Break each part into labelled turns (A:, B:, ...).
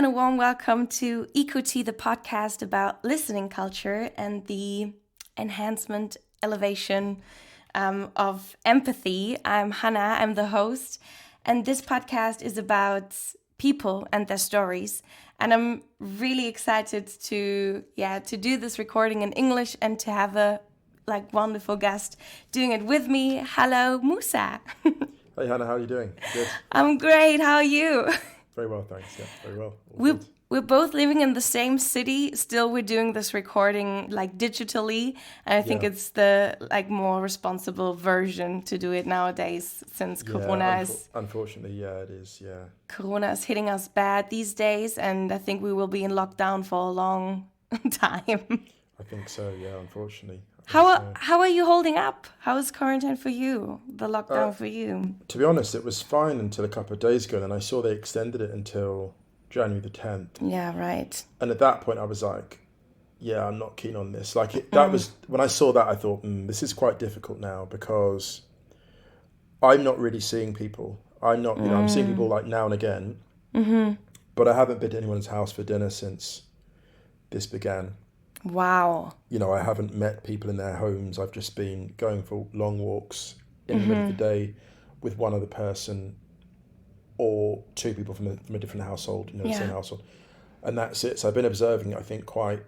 A: and a warm welcome to EcoT, the podcast about listening culture and the enhancement, elevation of empathy. I'm Hannah, I'm the host, and this podcast is about people and their stories. And I'm really excited to do this recording in English and to have a wonderful guest doing it with me. Hello, Musa.
B: Hey Hannah, how are you doing? Good.
A: I'm great. How are you?
B: Very well, thanks. Yeah, very well.
A: We're both living in the same city. Still, we're doing this recording digitally, and I think it's the more responsible version to do it nowadays since Corona is.
B: Unfortunately, it is. Yeah.
A: Corona is hitting us bad these days, and I think we will be in lockdown for a long time.
B: I think so. Yeah, unfortunately.
A: How are you holding up? How is quarantine for you? The lockdown for you?
B: To be honest, it was fine until a couple of days ago, and I saw they extended it until January the 10th.
A: Yeah, right.
B: And at that point, I was like, "Yeah, I'm not keen on this." That was when I saw that. I thought, "This is quite difficult now because I'm not really seeing people. I'm not, I'm seeing people now and again, but I haven't been to anyone's house for dinner since this began."
A: Wow.
B: I haven't met people in their homes. I've just been going for long walks in the middle of the day with one other person or two people from a different household, the same household. And that's it. So I've been observing it, I think, quite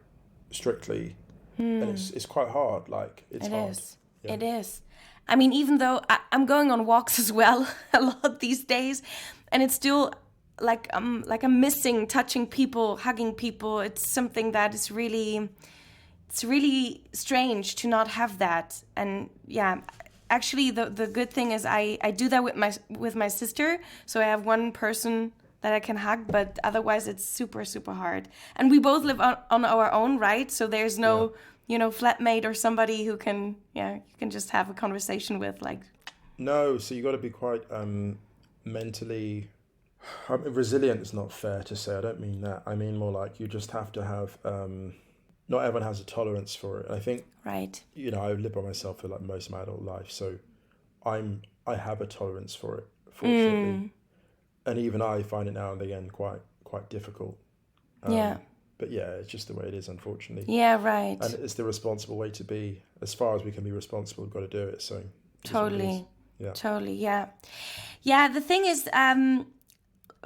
B: strictly. And it's quite hard. It's hard. Yeah.
A: It is. I mean, even though I'm going on walks as well a lot these days, and it's still I'm missing touching people, hugging people. It's something that is really strange to not have that. And yeah, actually the good thing is I do that with my sister. So I have one person that I can hug, but otherwise it's super, super hard. And we both live on our own, right? So there's no, flatmate or somebody who can, you can just have a conversation with
B: No, so you got to be quite mentally... resilient is not fair to say. I don't mean that. I mean more you just have to have... not everyone has a tolerance for it. I think...
A: Right.
B: I've lived by myself for most of my adult life, so I have a tolerance for it, fortunately. And even I find it now and again quite difficult. But yeah, it's just the way it is, unfortunately.
A: Yeah, right.
B: And it's the responsible way to be. As far as we can be responsible, we've got to do it. So
A: totally.
B: Yeah.
A: Totally, yeah. Yeah, the thing is,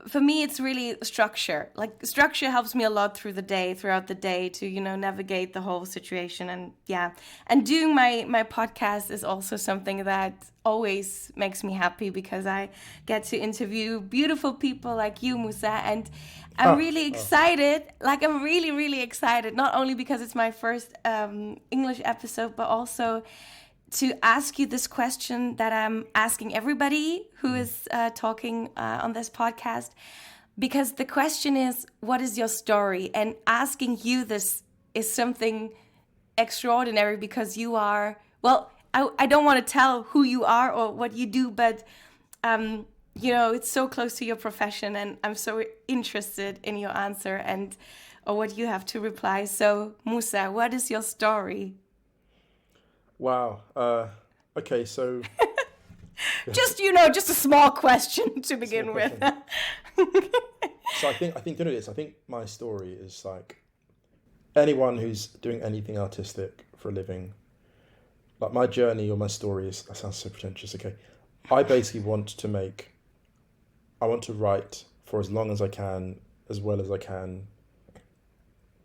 A: for me, it's really structure. Structure helps me a lot throughout the day to, navigate the whole situation. And doing my podcast is also something that always makes me happy because I get to interview beautiful people like you, Musa. And I'm really excited. I'm really, really excited, not only because it's my first English episode, but also to ask you this question that I'm asking everybody who is talking on this podcast, because the question is, what is your story? And asking you this is something extraordinary because you are, I don't want to tell who you are or what you do, but it's so close to your profession, and I'm so interested in your answer or what you have to reply. So, Musa, what is your story?
B: Wow. Okay, so...
A: just a small question to begin with.
B: So I think you know this. I think my story is anyone who's doing anything artistic for a living, my journey or my story is... That sounds so pretentious, okay. I basically want to write for as long as I can, as well as I can,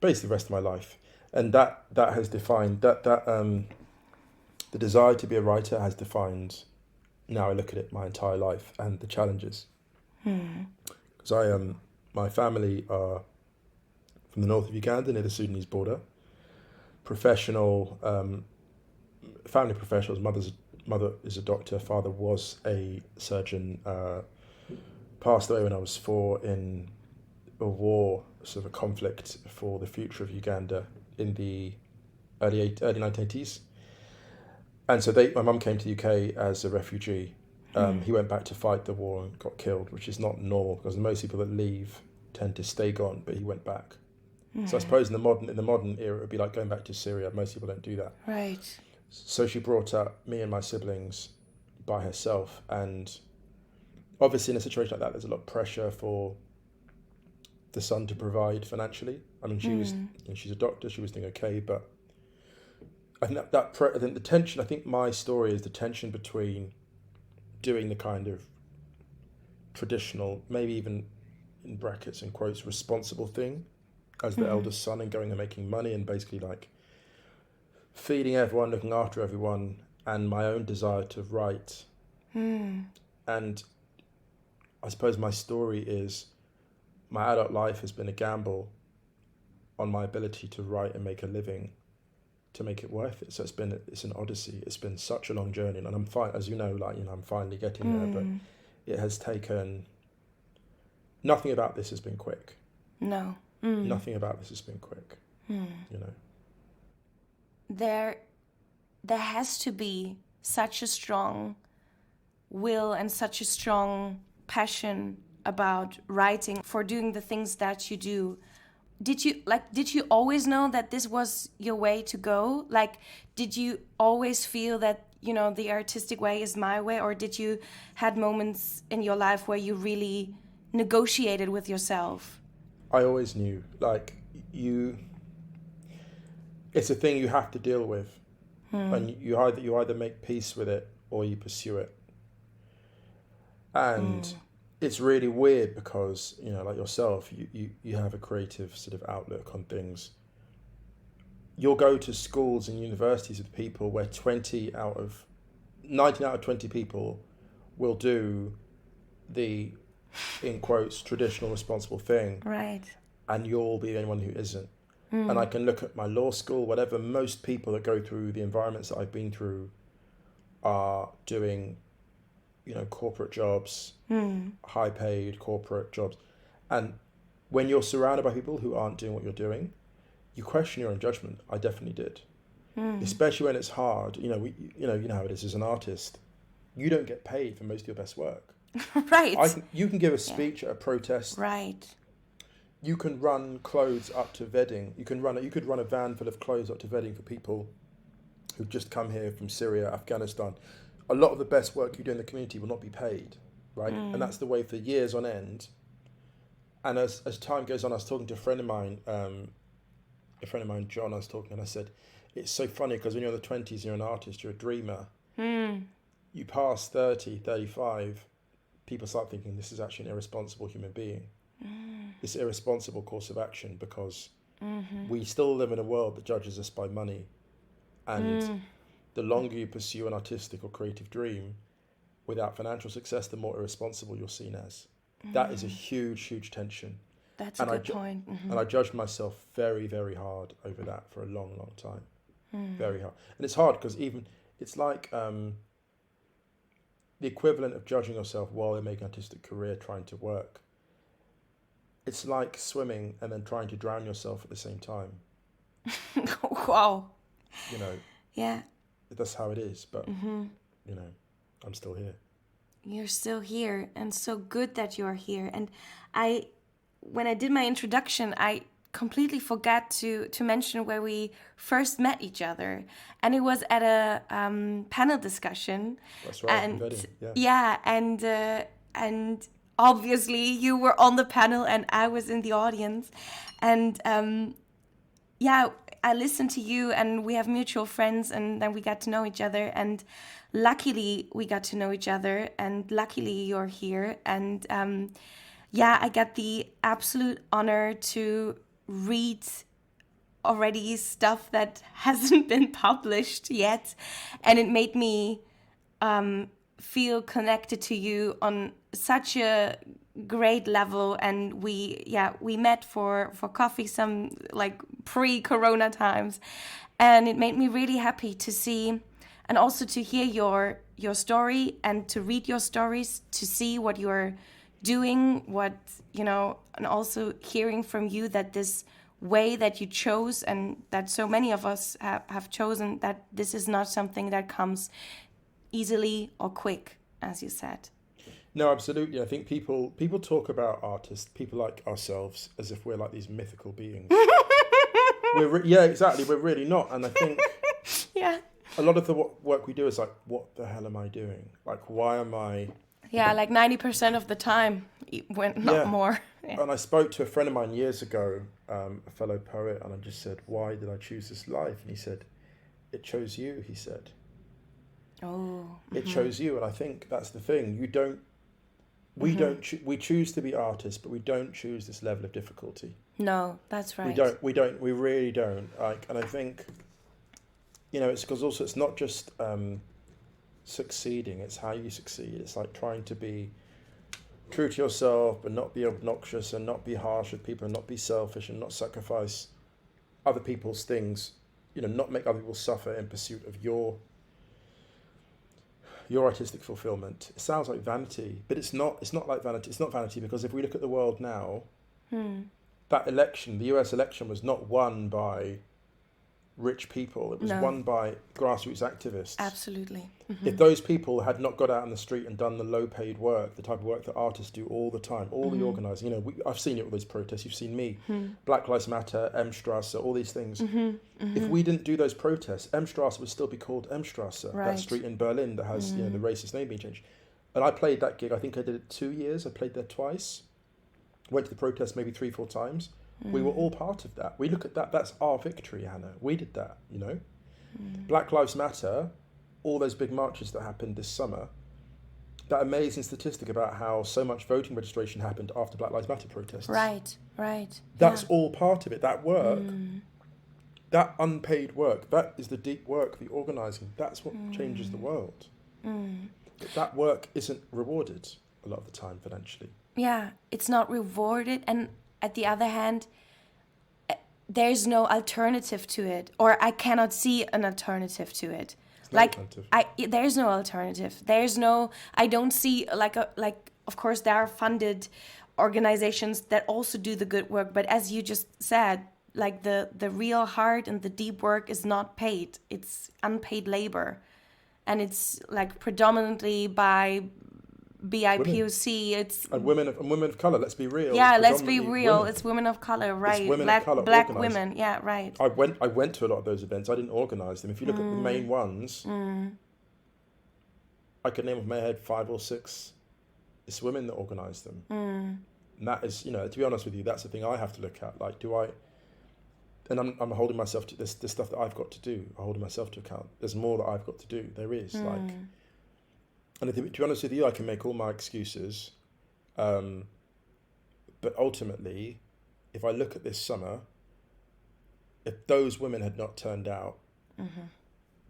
B: basically the rest of my life. And that has defined... The desire to be a writer has defined, now I look at it, my entire life and the challenges. Because my family are from the north of Uganda, near the Sudanese border. Professional, family professionals. Mother is a doctor. Father was a surgeon. Passed away when I was 4 in a war, sort of a conflict for the future of Uganda in the early 1980s. And so my mum came to the UK as a refugee. He went back to fight the war and got killed, which is not normal because most people that leave tend to stay gone, but he went back. So I suppose in the modern era, it would be like going back to Syria. Most people don't do that.
A: Right.
B: So she brought up me and my siblings by herself. And obviously in a situation like that, there's a lot of pressure for the son to provide financially. I mean, she was, she's a doctor, she was doing okay, but I think I think the tension, I think my story is the tension between doing the kind of traditional, maybe even in brackets and quotes, responsible thing as the eldest son, and going and making money and basically like feeding everyone, looking after everyone, and my own desire to write. And I suppose my story is my adult life has been a gamble on my ability to write and make a living, to make it worth it. So it's an odyssey. It's been such a long journey, and I'm fine, as you know, like, you know, I'm finally getting there, but it has taken, nothing about this has been quick.
A: No.
B: Nothing about this has been quick. You know.
A: There has to be such a strong will and such a strong passion about writing, for doing the things that you do. Did you always know that this was your way to go? Like, did you always feel that, you know, the artistic way is my way, or did you had moments in your life where you really negotiated with yourself?
B: I always knew, like, it's a thing you have to deal with, and you either make peace with it or you pursue it. And it's really weird because, you know, like yourself, you have a creative sort of outlook on things. You'll go to schools and universities with people where 19 out of 20 people will do the, in quotes, traditional responsible thing.
A: Right.
B: And you'll be the only one who isn't. And I can look at my law school, whatever, most people that go through the environments that I've been through are doing, you know, corporate jobs, high paid corporate jobs. And when you're surrounded by people who aren't doing what you're doing, you question your own judgment. I definitely did. Especially when it's hard. You know, you know how it is as an artist. You don't get paid for most of your best work.
A: Right.
B: You can give a speech at a protest.
A: Right.
B: You can run clothes up to Reading. You could run a van full of clothes up to Reading for people who've just come here from Syria, Afghanistan. A lot of the best work you do in the community will not be paid, right? And that's the way for years on end. And as time goes on, I was talking to a friend of mine, John, I was talking, and I said, it's so funny because when you're in the 20s, you're an artist, you're a dreamer. You pass 30, 35, people start thinking this is actually an irresponsible human being. It's an irresponsible course of action because we still live in a world that judges us by money. And the longer you pursue an artistic or creative dream without financial success, the more irresponsible you're seen as. That is a huge, huge tension.
A: That's a good point.
B: And I judged myself very, very hard over that for a long, long time. Very hard. And it's hard because it's like the equivalent of judging yourself while you're making an artistic career, trying to work. It's like swimming and then trying to drown yourself at the same time.
A: Wow.
B: You know.
A: Yeah.
B: That's how it is, but, you know, I'm still here.
A: You're still here, and so good that you're here. And when I did my introduction, I completely forgot to mention where we first met each other. And it was at a panel discussion.
B: That's right,
A: and and obviously you were on the panel and I was in the audience. And I listened to you, and we have mutual friends, and then we got to know each other, and luckily we got to know each other, and luckily you're here. And I got the absolute honor to read already stuff that hasn't been published yet, and it made me feel connected to you on such a great level. And we met for coffee, some like pre-corona times, and it made me really happy to see and also to hear your story and to read your stories, to see what you're doing, and also hearing from you that this way that you chose and that so many of us have chosen, that this is not something that comes easily or quick, as you said.
B: No, absolutely. I think people talk about artists, people like ourselves, as if we're like these mythical beings. Exactly. We're really not. And I think a lot of the work we do is like, what the hell am I doing? Like, why am I...
A: Yeah, like 90% of the time, when not more.
B: And I spoke to a friend of mine years ago, a fellow poet, and I just said, why did I choose this life? And he said, it chose you, he said.
A: Oh.
B: It chose you. And I think that's the thing. We choose to be artists, but we don't choose this level of difficulty.
A: No, that's right.
B: We really don't. And I think, it's because also it's not just succeeding, it's how you succeed. It's like trying to be true to yourself, but not be obnoxious and not be harsh with people and not be selfish and not sacrifice other people's things, not make other people suffer in pursuit of your artistic fulfillment. It sounds like vanity, but it's not like vanity. It's not vanity because if we look at the world now, that election, the US election, was not won by rich people. It was won by grassroots activists.
A: Absolutely.
B: If those people had not got out on the street and done the low-paid work, the type of work that artists do all the time, all the organising, I've seen it with those protests, you've seen me, Black Lives Matter, M-Strasse, all these things. If we didn't do those protests, M-Strasse would still be called M-Strasse, that street in Berlin that has the racist name being changed. And I played that gig, I think I did it 2 years, I played there twice, went to the protest maybe 3-4 times. We were all part of that. We look at that, that's our victory, Hannah. We did that, Black Lives Matter, all those big marches that happened this summer, that amazing statistic about how so much voting registration happened after Black Lives Matter protests.
A: Right.
B: That's all part of it. That work, that unpaid work, that is the deep work, the organising. That's what changes the world. But that work isn't rewarded a lot of the time financially.
A: Yeah, it's not rewarded, and at the other hand, there's no alternative to it, or I cannot see an alternative to it. There's no alternative. I don't see of course there are funded organizations that also do the good work, but as you just said, like the real hard and the deep work is not paid. It's unpaid labor, and it's like predominantly by BIPOC. It's
B: women of color. Let's be real.
A: Yeah, let's be real. It's women of color, right?
B: It's women of color,
A: black
B: organised.
A: women. Yeah, right.
B: I went to a lot of those events. I didn't organise them. If you look at the main ones, I could name off my head 5 or 6. It's women that organise them, and that is, to be honest with you, that's the thing I have to look at. Like, do I? And I'm holding myself to this stuff that I've got to do. I'm holding myself to account. There's more that I've got to do. There is And to be honest with you, I can make all my excuses. But ultimately, if I look at this summer, if those women had not turned out,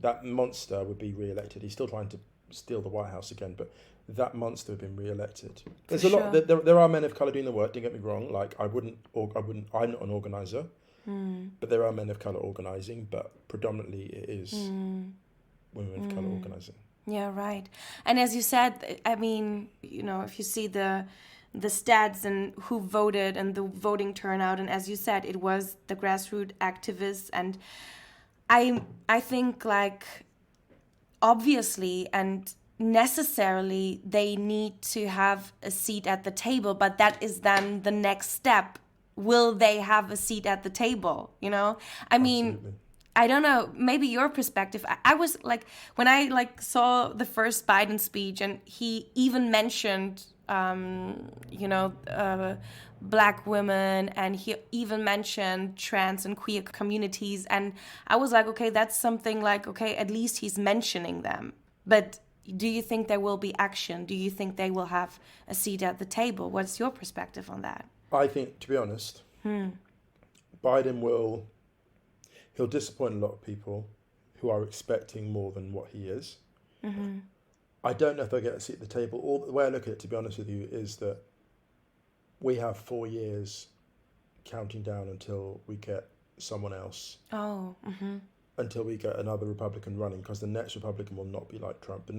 B: that monster would be re-elected. He's still trying to steal the White House again, but that monster would have been re-elected. There's a lot. There are men of colour doing the work. Don't get me wrong. Like I'm not an organiser, but there are men of colour organising. But predominantly, it is women of colour organising.
A: Yeah, right. And as you said, I mean, if you see the stats and who voted and the voting turnout, and as you said, it was the grassroots activists, and I think like obviously and necessarily they need to have a seat at the table, but that is then the next step. Will they have a seat at the table? I mean.
B: Absolutely.
A: I don't know, maybe your perspective. I was like, when I saw the first Biden speech and he even mentioned, black women, and he even mentioned trans and queer communities. And I was like, okay, that's something like, okay, at least he's mentioning them. But do you think there will be action? Do you think they will have a seat at the table? What's your perspective on that?
B: I think, to be honest, Biden he'll disappoint a lot of people who are expecting more than what he is. I don't know if they'll get a seat at the table. Or the way I look at it, to be honest with you, is that we have 4 years counting down until we get someone else. Until we get another Republican running, because the next Republican will not be like Trump. The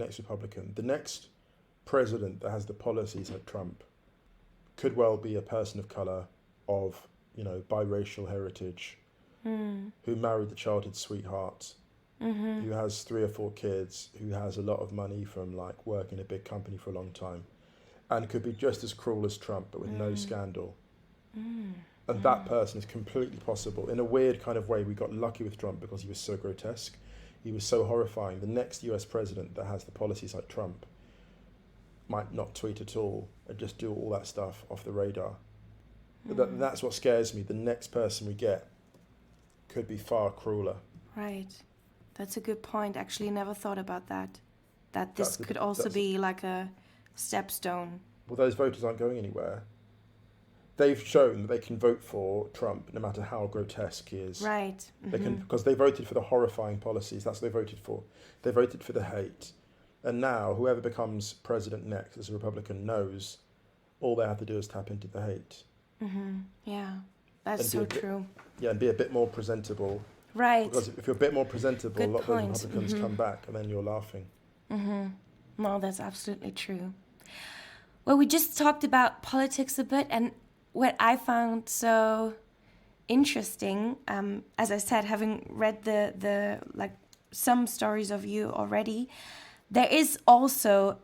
B: next president that has the policies like Trump could well be a person of colour, of biracial heritage, who married the childhood sweetheart, who has 3 or 4 kids, who has a lot of money from working in a big company for a long time, and could be just as cruel as Trump, but with no scandal. And that person is completely possible. In a weird kind of way, we got lucky with Trump because he was so grotesque. He was so horrifying. The next US president that has the policies like Trump might not tweet at all and just do all that stuff off the radar. That's what scares me. The next person we get could be far crueler.
A: Right. That's a good point. Actually, never thought about that. That this could also be like a stepstone.
B: Well, those voters aren't going anywhere. They've shown that they can vote for Trump no matter how grotesque he is.
A: Right.
B: They can, because they voted for the horrifying policies. That's what they voted for. They voted for the hate. And now whoever becomes president next as a Republican knows all they have to do is tap into the hate.
A: Yeah, that's so true.
B: Yeah, and be a bit more presentable.
A: Right.
B: Because if you're a bit more presentable,
A: Good
B: a lot
A: point.
B: of those Republicans come back and then you're laughing.
A: No, that's absolutely true. Well, we just talked about politics a bit, and what I found so interesting, as I said, having read the like some stories of you already, there is also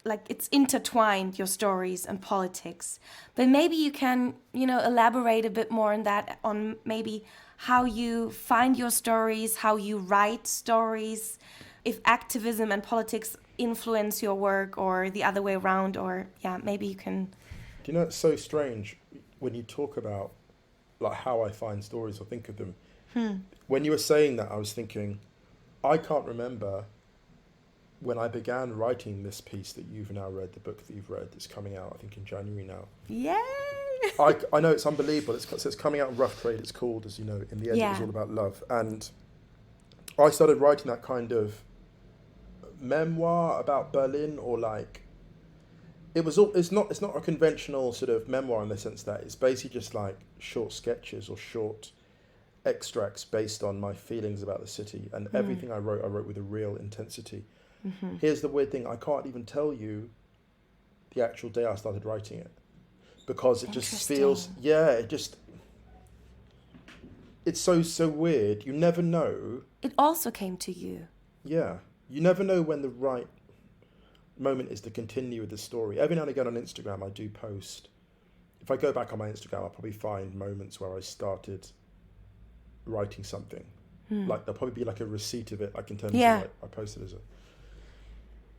A: like it's intertwined, your stories and politics. But maybe you can, elaborate a bit more on that, on maybe how you find your stories, how you write stories, if activism and politics influence your work or the other way around, or maybe you can.
B: Do you know, it's so strange when you talk about like how I find stories or think of them. When you were saying that, I was thinking, I can't remember when I began writing this piece that you've now read, the book that you've read, it's coming out, I think, in January now.
A: Yay!
B: I know it's unbelievable. It's coming out in Rough Trade, it's called, as you know. In the end, it was all about love. And I started writing that kind of memoir about Berlin, or like, it's not a conventional sort of memoir in the sense that it's basically just like short sketches or short extracts based on my feelings about the city. And everything I wrote with a real intensity. Here's the weird thing, I can't even tell you the actual day I started writing it, because it just feels, it's so weird. You never know.
A: It also came to you.
B: Yeah, you never know when the right moment is to continue with the story. Every now and again on Instagram I do post, if I go back on my Instagram I'll probably find moments where I started writing something. Like there'll probably be like a receipt of it, like in terms of like I posted as a.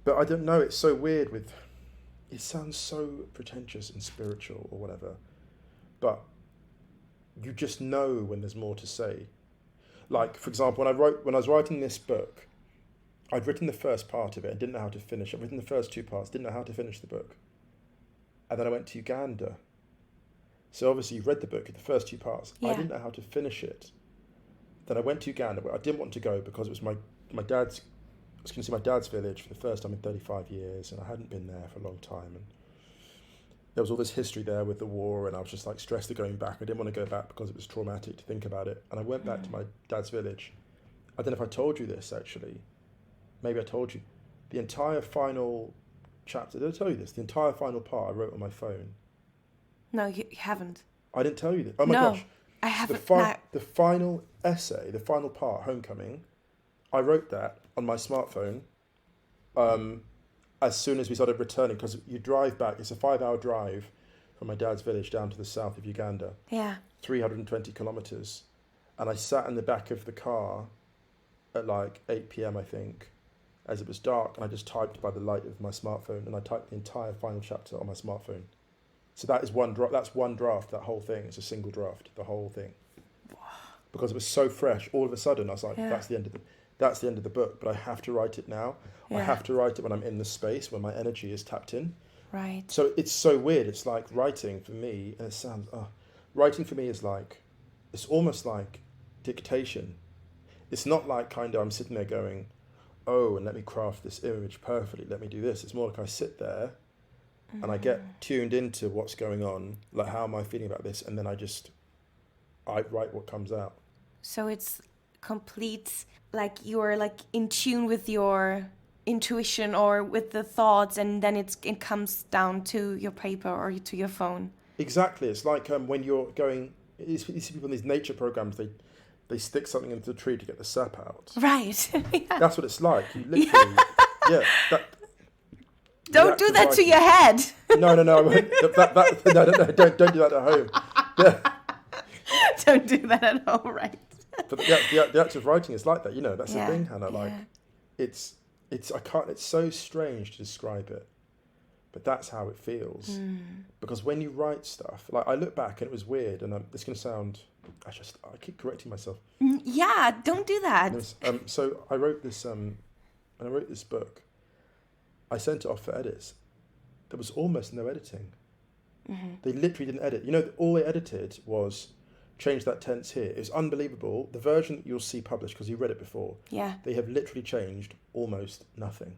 B: But I don't know, it's so weird it sounds so pretentious and spiritual or whatever, but you just know when there's more to say. Like, for example, when I was writing this book, I'd written the first part of it and didn't know how to finish. I'd written the first two parts, didn't know how to finish the book. And then I went to Uganda. So obviously you've read the book, the first two parts. I didn't know how to finish it. Then I went to Uganda, where I didn't want to go because it was my dad's. I was going to see my dad's village for the first time in 35 years, and I hadn't been there for a long time. And there was all this history there with the war, and I was just like stressed of going back. I didn't want to go back because it was traumatic to think about it. And I went back to my dad's village. I don't know if I told you this, actually. Maybe I told you. The entire final chapter, did I tell you this? The entire final part I wrote on my phone.
A: No, you haven't.
B: I didn't tell you this. Oh my gosh.
A: I haven't.
B: The final essay, the final part, Homecoming, I wrote that on my smartphone as soon as we started returning, because you drive back, it's a 5-hour drive from my dad's village down to the south of Uganda. 320 kilometers. And I sat in the back of the car at like 8 p.m, I think, as it was dark, and I just typed by the light of my smartphone, and I typed the entire final chapter on my smartphone. So that is one draft. That's one draft. That whole thing. It's a single draft. The whole thing. Because it was so fresh. All of a sudden, I was like, "That's the end of the book." But I have to write it now. I have to write it when I'm in the space, when my energy is tapped in.
A: Right.
B: So it's so weird. It's like writing for me, and it sounds. Writing for me is like, it's almost like dictation. It's not like kind of I'm sitting there going, "Oh, and let me craft this image perfectly. Let me do this." It's more like I sit there. And I get tuned into what's going on, like how am I feeling about this, and then I write what comes out.
A: So it's complete, like you're like in tune with your intuition or with the thoughts, and then it comes down to your paper or to your phone.
B: Exactly. It's like when you're going, you see people in these nature programs, they stick something into the tree to get the sap out.
A: Right.
B: That's what it's like. You literally,
A: Don't do that to your head.
B: No, I won't. Don't do that at home. Yeah.
A: Don't do that at home, right?
B: But the act of writing is like that, that's the thing, Hannah. Like, it's so strange to describe it. but that's how it feels. Because when you write stuff, like I look back and it was weird, and it's going to sound, I keep correcting myself.
A: Yeah, don't do that.
B: So I wrote this, when I wrote this book, I sent it off for edits. There was almost no editing. They literally didn't edit. You know, all they edited was change that tense here. It was unbelievable. The version that you'll see published, because you read it before, they have literally changed almost nothing.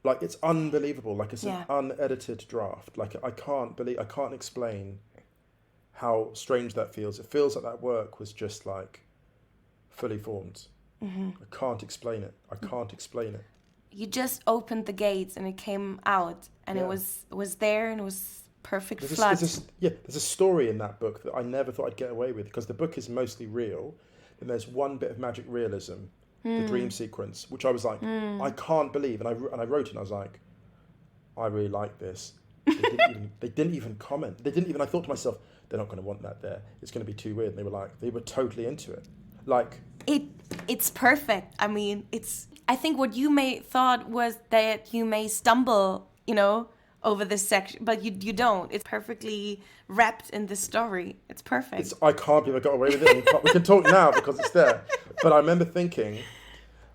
B: Like, it's unbelievable. Like, it's an unedited draft. Like, I can't explain how strange that feels. It feels like that work was just like fully formed. I can't explain it.
A: You just opened the gates and it came out, and it was there, and it was perfect flood.
B: There's a story in that book that I never thought I'd get away with, because the book is mostly real, and there's one bit of magic realism, the dream sequence, which I was like, I can't believe, and I wrote it, and I was like, I really like this. They didn't even comment. I thought to myself, they're not going to want that there. It's going to be too weird. And they were totally into it. Like,
A: it's perfect. I mean, I think what you may thought was that you may stumble, over this section, but you don't. It's perfectly wrapped in the story. It's perfect.
B: I can't believe I got away with it. We can talk now because it's there. But I remember thinking,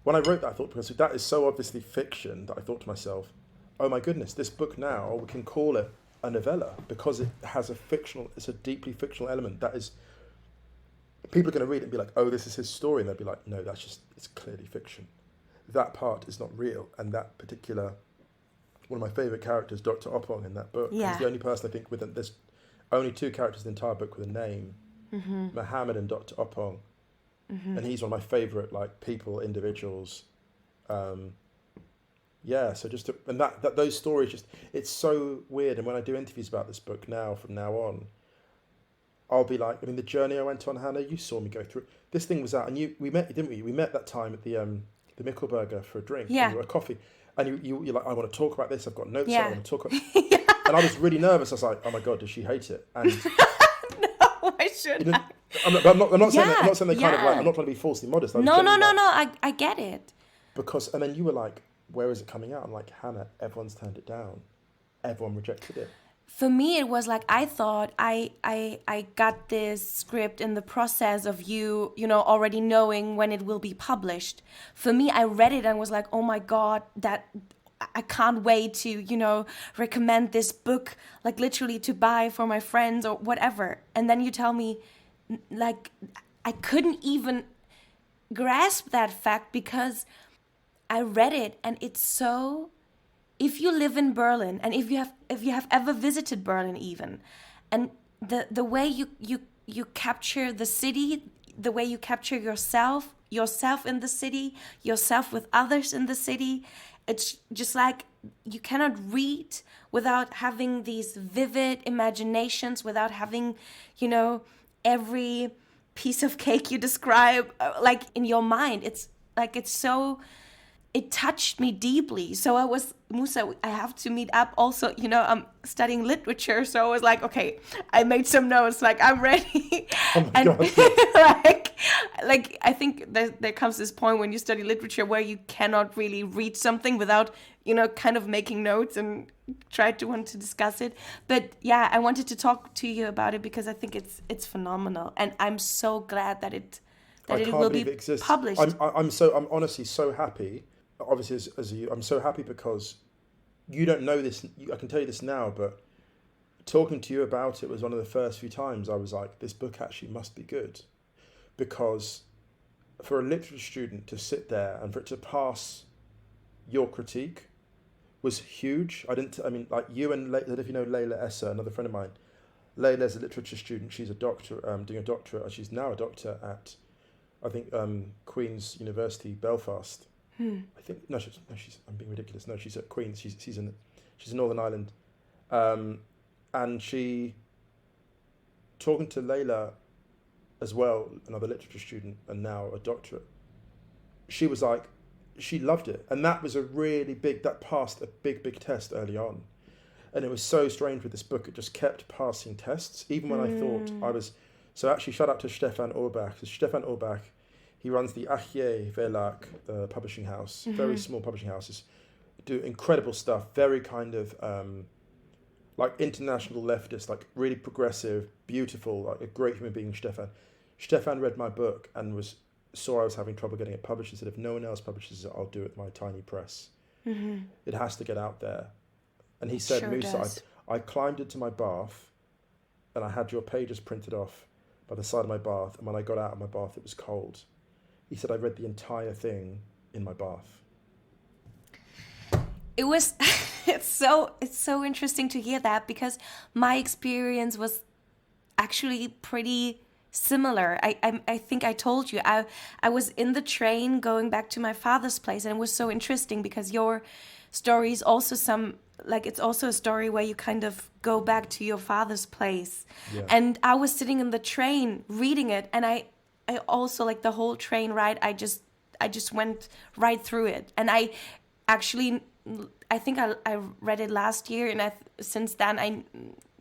B: when I wrote that, I thought, because that is so obviously fiction, that I thought to myself, oh my goodness, this book now, we can call it a novella, because it has it's a deeply fictional element that is, people are going to read it and be like, oh, this is his story. And they'll be like, no, it's clearly fiction. That part is not real. And that particular, one of my favourite characters, Dr. Okwonga, in that book, he's the only person I think there's only two characters in the entire book with a name, Mohammed and Dr. Okwonga. And he's one of my favourite, like, individuals. So those stories, it's so weird. And when I do interviews about this book now, from now on, I'll be like, the journey I went on, Hannah, you saw me go through. This thing was out, and we met, didn't we? We met that time at the Mickelberger for a drink, a coffee. And you're like, I want to talk about this. I've got notes. I want to talk about. And I was really nervous. I was like, oh my god, does she hate it? And
A: no, I shouldn't.
B: I'm not saying that. I'm not saying they kind of like. I'm not trying to be falsely modest.
A: No. I get it.
B: Because, and then you were like, where is it coming out? I'm like, Hannah, everyone's turned it down. Everyone rejected it.
A: For me, it was like, I thought I got this script in the process of you already knowing when it will be published. For me, I read it and was like, oh my God, I can't wait to, recommend this book, like literally to buy for my friends or whatever. And then you tell me, like, I couldn't even grasp that fact, because I read it and it's so... If you live in Berlin, and if you have ever visited Berlin even, and the way you capture the city, the way you capture yourself in the city, yourself with others in the city, it's just like you cannot read without having these vivid imaginations, without having, every piece of cake you describe, like in your mind. It's like, it touched me deeply. So I was, Musa, I have to meet up also, I'm studying literature. So I was like, okay, I made some notes, like I'm ready.
B: Oh my God.
A: like I think there comes this point when you study literature where you cannot really read something without, kind of making notes and want to discuss it. But yeah, I wanted to talk to you about it because I think it's phenomenal. And I'm so glad that it will be published.
B: I'm honestly so happy. Obviously, as you, I'm so happy because you don't know this. I can tell you this now, but talking to you about it was one of the first few times I was like, this book actually must be good, because for a literature student to sit there and for it to pass your critique was huge. Like you and I don't know if you know Layla Essa, another friend of mine. Layla's a literature student. She's a doctor, doing a doctorate. She's now a doctor at, I think, Queen's University, Belfast. I think I'm being ridiculous. No, she's at Queen's. She's in Northern Ireland, and she, talking to Layla, as well, another literature student and now a doctorate. She was like, she loved it, and that was that passed a big test early on, and it was so strange with this book. It just kept passing tests, even when I thought I was. So actually, shout out to Stefan Urbach. Stefan Urbach. He runs the Archier Verlag, the publishing house, very small publishing house. It's do incredible stuff, very kind of like international leftist, like really progressive, beautiful, like a great human being, Stefan. Stefan read my book and saw I was having trouble getting it published and said, if no one else publishes it, I'll do it with my tiny press.
A: Mm-hmm.
B: It has to get out there. And he said,
A: Sure
B: Musa,
A: does.
B: I climbed into my bath and I had your pages printed off by the side of my bath. And when I got out of my bath, it was cold. He said, I read the entire thing in my bath.
A: It was, it's so interesting to hear that, because my experience was actually pretty similar. I think I told you, I was in the train going back to my father's place, and it was so interesting because your story is also it's also a story where you kind of go back to your father's place.
B: Yeah.
A: And I was sitting in the train reading it, and I also, like, the whole train ride, I just went right through it. And I think I read it last year, and since then I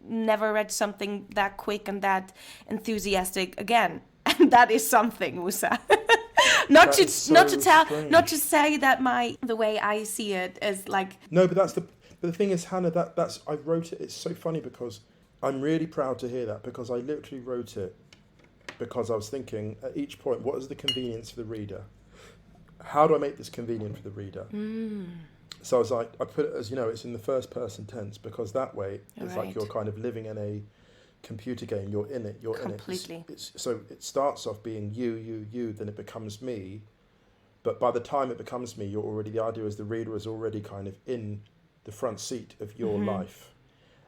A: never read something that quick and that enthusiastic again. And that is something, Musa. not to say that the way I see it is like.
B: No, but the thing is, Hannah, that's I wrote it. It's so funny because I'm really proud to hear that, because I literally wrote it because I was thinking at each point, what is the convenience for the reader? How do I make this convenient for the reader? So I was like, I put it as, it's in the first person tense, because that way it's like you're kind of living in a computer game. You're in it.
A: Completely.
B: So it starts off being you, then it becomes me. But by the time it becomes me, the idea is the reader is already kind of in the front seat of your life.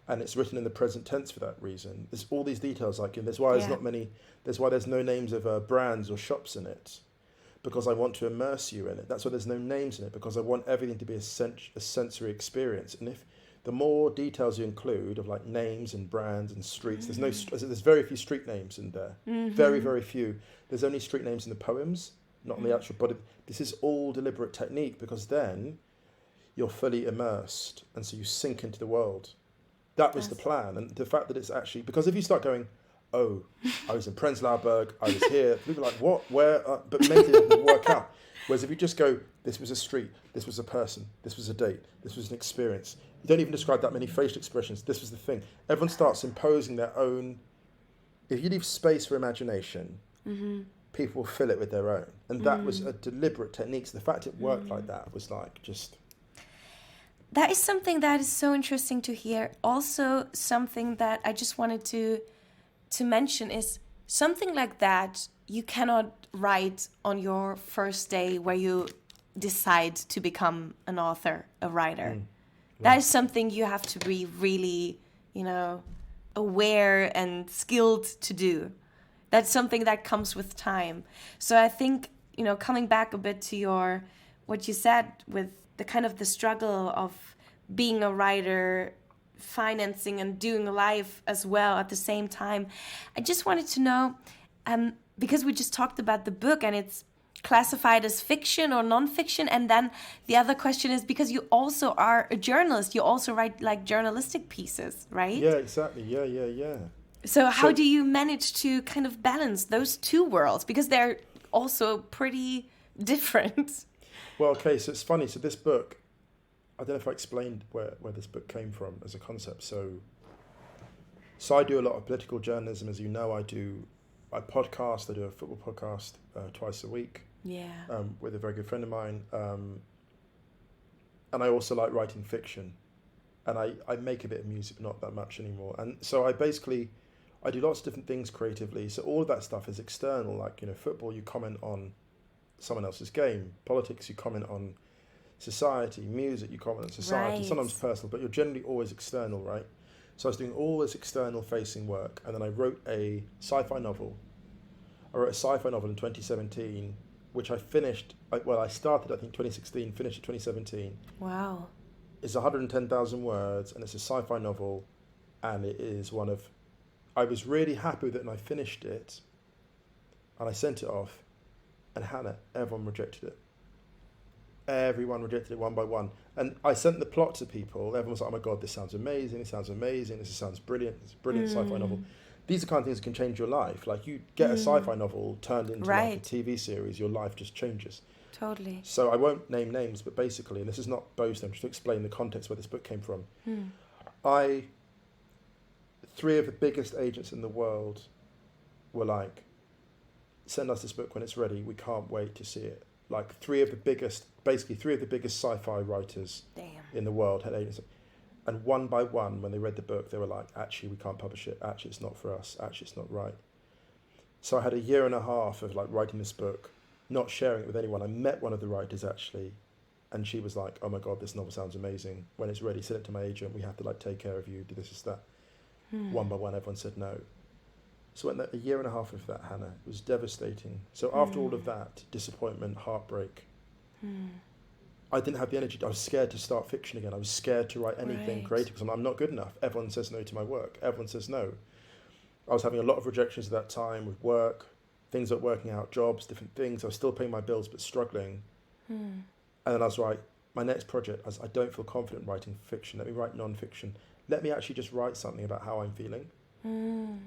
B: And it's written in the present tense for that reason. There's all these details, like, there's why there's no names of brands or shops in it. Because I want to immerse you in it. That's why there's no names in it, because I want everything to be a sensory experience. And if the more details you include of like names and brands and streets, there's very few street names in there. Very, very few. There's only street names in the poems, not in the actual body. This is all deliberate technique, because then you're fully immersed, and so you sink into the world. That was the plan. And the fact that it's actually, because if you start going, oh, I was in Prenzlauer Berg, I was here. People are like, what, where? But mentally it doesn't work out. Whereas if you just go, this was a street, this was a person, this was a date, this was an experience. You don't even describe that many facial expressions. This was the thing. Everyone starts imposing their own. If you leave space for imagination, people will fill it with their own. And that was a deliberate technique. So the fact it worked like that was like just.
A: That is something that is so interesting to hear. Also, something that I just wanted to mention is something like that you cannot write on your first day where you decide to become an author, a writer. That is something you have to be really, aware and skilled to do. That's something that comes with time. So I think, coming back a bit to what you said with the kind of the struggle of being a writer, financing and doing life as well at the same time. I just wanted to know, because we just talked about the book and it's classified as fiction or non-fiction, and then the other question is because you also are a journalist, you also write like journalistic pieces, right?
B: Yeah, exactly. Yeah.
A: So how do you manage to kind of balance those two worlds, because they're also pretty different?
B: Well, okay, so it's funny. So this book, I don't know if I explained where this book came from as a concept. So I do a lot of political journalism, as you know. I podcast. I do a football podcast twice a week.
A: Yeah.
B: With a very good friend of mine. And I also like writing fiction. And I make a bit of music, but not that much anymore. And so I do lots of different things creatively. So all of that stuff is external. Like, football, you comment on someone else's game. Politics, you comment on society. Music, you comment on society.
A: Right.
B: Sometimes personal, but you're generally always external, right? So I was doing all this external facing work, and then I wrote a sci-fi novel. I wrote a sci-fi novel in 2017, which I finished, I started, I think, 2016, finished in 2017.
A: Wow.
B: It's 110,000 words, and it's a sci-fi novel, and it is I was really happy with it, and I finished it, and I sent it off, and Hannah, everyone rejected it. Everyone rejected it one by one. And I sent the plot to people. Everyone was like, oh my God, this sounds amazing. This sounds brilliant. It's a brilliant sci-fi novel. These are the kind of things that can change your life. Like, you get a sci-fi novel turned into like a TV series, your life just changes.
A: Totally.
B: So I won't name names, but basically, and this is not boasting, just to explain the context where this book came from. Three of the biggest agents in the world were like, send us this book when it's ready. We can't wait to see it. Like three of the biggest sci-fi writers in the world had agents. And one by one, when they read the book, they were like, actually, we can't publish it. Actually, it's not for us. Actually, it's not right. So I had a year and a half of like writing this book, not sharing it with anyone. I met one of the writers actually, and she was like, oh my God, this novel sounds amazing. When it's ready, send it to my agent. We have to like take care of you, do this, that. One by one, everyone said no. So a year and a half of that, Hannah, it was devastating. So after all of that, disappointment, heartbreak, I didn't have the energy. I was scared to start fiction again. I was scared to write anything creative because I'm not good enough. Everyone says no to my work. Everyone says no. I was having a lot of rejections at that time with work, things not working out, jobs, different things. I was still paying my bills but struggling. And then I was like, my next project, I don't feel confident writing fiction. Let me write non-fiction. Let me actually just write something about how I'm feeling.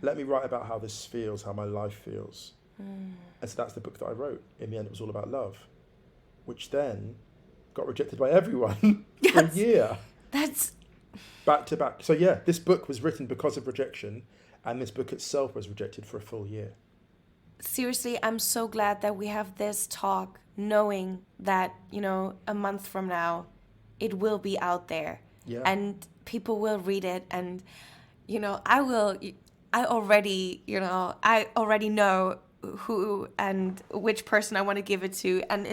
B: Let me write about how this feels, how my life feels. And so that's the book that I wrote. In the end, it was all about love, which then got rejected by everyone for a year.
A: That's...
B: Back to back. So yeah, this book was written because of rejection, and this book itself was rejected for a full year.
A: Seriously, I'm so glad that we have this talk, knowing that, a month from now, it will be out there.
B: Yeah.
A: And people will read it, and I already know who and which person I want to give it to. And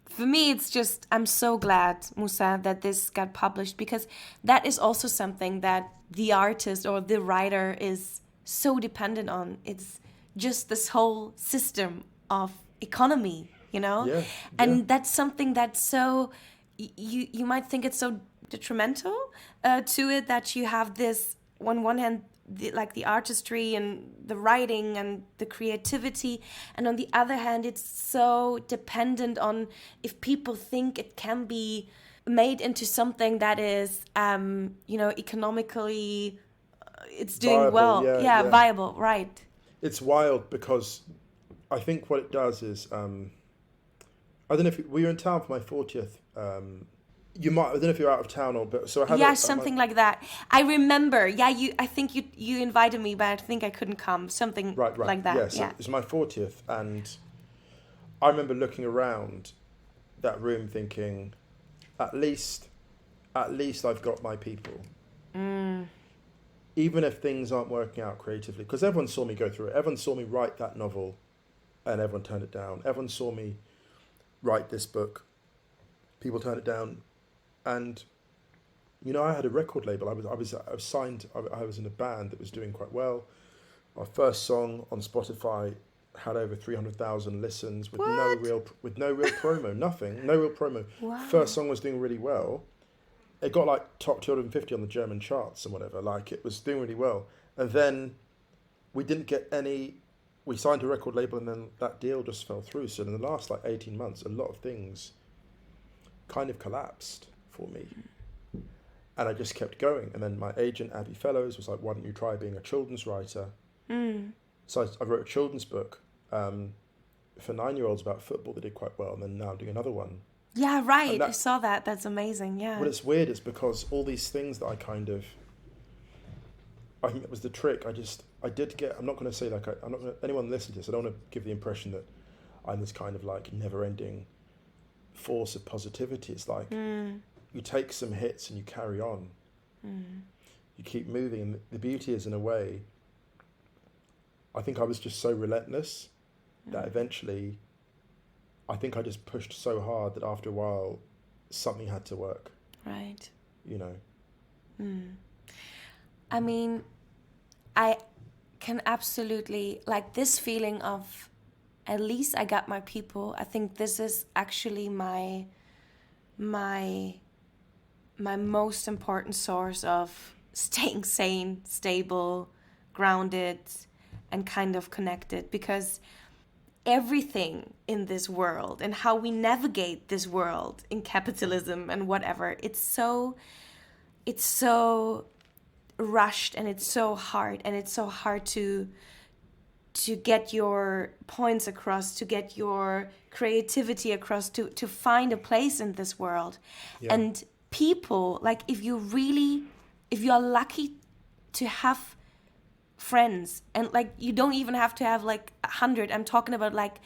A: for me, it's just, I'm so glad, Musa, that this got published, because that is also something that the artist or the writer is so dependent on. It's just this whole system of economy,
B: Yeah.
A: And that's something that's so, you might think it's so detrimental to it, that you have this on one hand the artistry and the writing and the creativity, and on the other hand it's so dependent on if people think it can be made into something that is economically it's doing
B: Viable,
A: well, viable, right?
B: It's wild because I think what it does is I don't know if we were in town for my 40th. You might. I don't know if you're out of town or, but so I had
A: something like that. I remember. Yeah, I think you invited me, but I think I couldn't come. Something
B: right.
A: like that.
B: Yeah, so it's my 40th, and I remember looking around that room, thinking, at least I've got my people. Even if things aren't working out creatively, because everyone saw me go through it. Everyone saw me write that novel, and everyone turned it down. Everyone saw me write this book. People turned it down. And, I had a record label. I was signed. I was in a band that was doing quite well. My first song on Spotify had over 300,000 listens with no real promo, nothing, no real promo.
A: Wow.
B: First song was doing really well. It got like top 250 on the German charts and whatever. Like it was doing really well. And then we didn't get any. We signed a record label, and then that deal just fell through. So in the last 18 months, a lot of things kind of collapsed for me, and I just kept going. And then my agent Abby Fellows was like, why don't you try being a children's writer? So I wrote a children's book for 9-year-olds about football that did quite well, and then now I'm doing another one.
A: Yeah, right. I saw that. That's amazing. Yeah.
B: What it's weird is because all these things that I think that was the trick. I did get, I'm not going to say I'm not going to, anyone listen to this, I don't want to give the impression that I'm this kind of like never ending force of positivity. It's like you take some hits and you carry on. You keep moving, and the beauty is, in a way, I think I was just so relentless that eventually I think I just pushed so hard that after a while something had to work.
A: Right.
B: I
A: mean, I can absolutely, like, this feeling of at least I got my people. I think this is actually my most important source of staying sane, stable, grounded, and kind of connected, because everything in this world and how we navigate this world in capitalism and whatever, it's so rushed, and it's so hard to to get your points across, to get your creativity across, to find a place in this world.
B: Yeah.
A: And people, like, if you're lucky to have friends, and like you don't even have to have like 100, I'm talking about like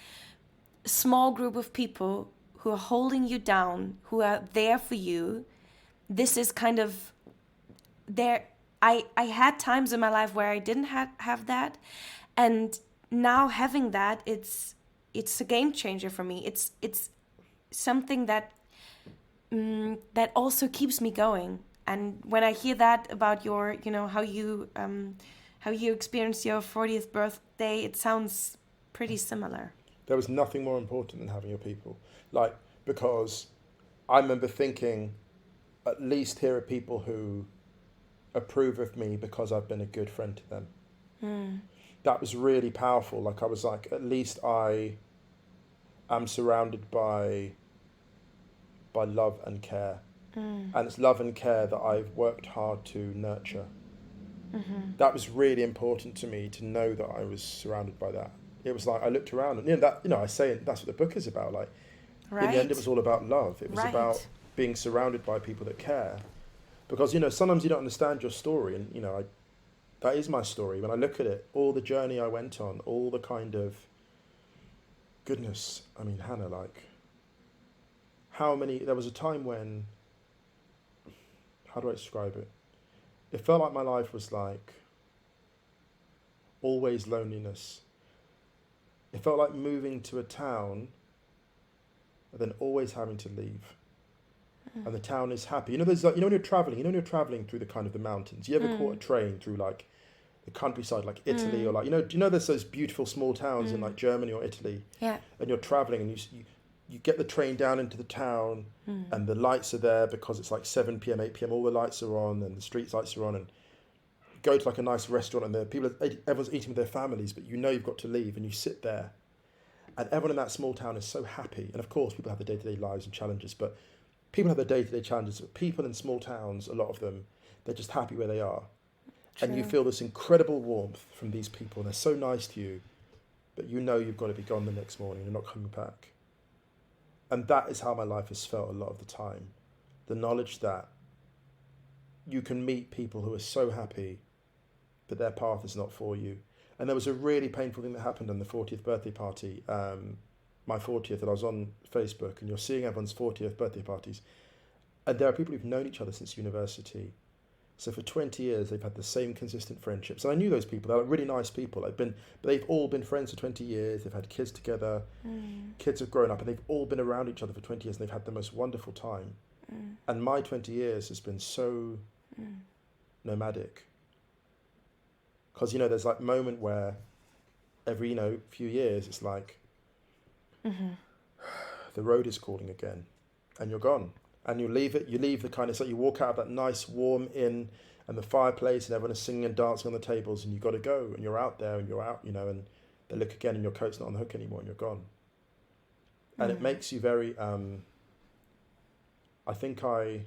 A: a small group of people who are holding you down, who are there for you. This is kind of there. I had times in my life where I didn't have that, and now having that, it's a game changer for me. It's something that that also keeps me going. And when I hear that about your, how you experienced your 40th birthday, it sounds pretty similar.
B: There was nothing more important than having your people. Like, because I remember thinking, at least here are people who approve of me because I've been a good friend to them. That was really powerful. Like, I was like, at least I am surrounded by love and care. And it's love and care that I've worked hard to nurture. That was really important to me, to know that I was surrounded by that. It was like I looked around and I say that's what the book is about. Like, in the end, it was all about love. It was about being surrounded by people that care. Because sometimes you don't understand your story, and that is my story. When I look at it, all the journey I went on, all the kind of goodness. I mean, Hannah, like, there was a time when, how do I describe it? It felt like my life was like always loneliness. It felt like moving to a town and then always having to leave. And the town is happy. There's like, when you're traveling through the kind of the mountains, you ever caught a train through like the countryside, like Italy, or like, do you know there's those beautiful small towns in like Germany or Italy?
A: Yeah.
B: And you're traveling and you get the train down into the town and the lights are there because it's like 7 p.m, 8 p.m, all the lights are on and the street lights are on, and you go to like a nice restaurant and everyone's eating with their families, but you've got to leave, and you sit there and everyone in that small town is so happy. And of course people have their day-to-day lives and challenges, but people have their day-to-day challenges. But people in small towns, a lot of them, they're just happy where they are. True. And you feel this incredible warmth from these people, and they're so nice to you, but you've got to be gone the next morning, you're not coming back. And that is how my life has felt a lot of the time. The knowledge that you can meet people who are so happy, but their path is not for you. And there was a really painful thing that happened on the 40th birthday party, my 40th, and I was on Facebook, and you're seeing everyone's 40th birthday parties. And there are people who've known each other since university. So for 20 years, they've had the same consistent friendships. And I knew those people. They're like really nice people. But they've all been friends for 20 years. They've had kids together. Kids have grown up, and they've all been around each other for 20 years, and they've had the most wonderful time. And my 20 years has been so nomadic. Because, there's like a moment where every, few years, it's like the road is calling again, and you're gone. And you leave the kind of, it's like you walk out of that nice warm inn and the fireplace and everyone is singing and dancing on the tables, and you've got to go, and you're out there and you're out, and they look again and your coat's not on the hook anymore and you're gone. And it makes you very, I think when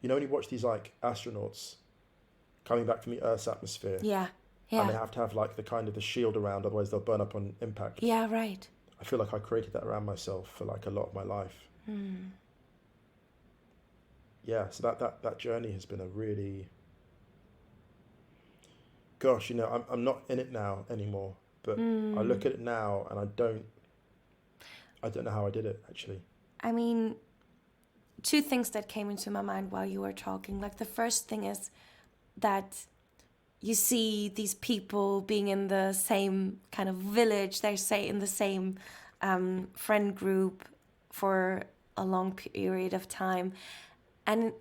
B: you watch these like astronauts coming back from the Earth's atmosphere.
A: Yeah.
B: And they have to have like the kind of the shield around, otherwise they'll burn up on impact.
A: Yeah, right.
B: I feel like I created that around myself for like a lot of my life. Yeah, so that journey has been a really, gosh, I'm not in it now anymore, but I look at it now and I don't know how I did it, actually.
A: I mean, two things that came into my mind while you were talking. Like, the first thing is that you see these people being in the same kind of village, they say in the same friend group for a long period of time. And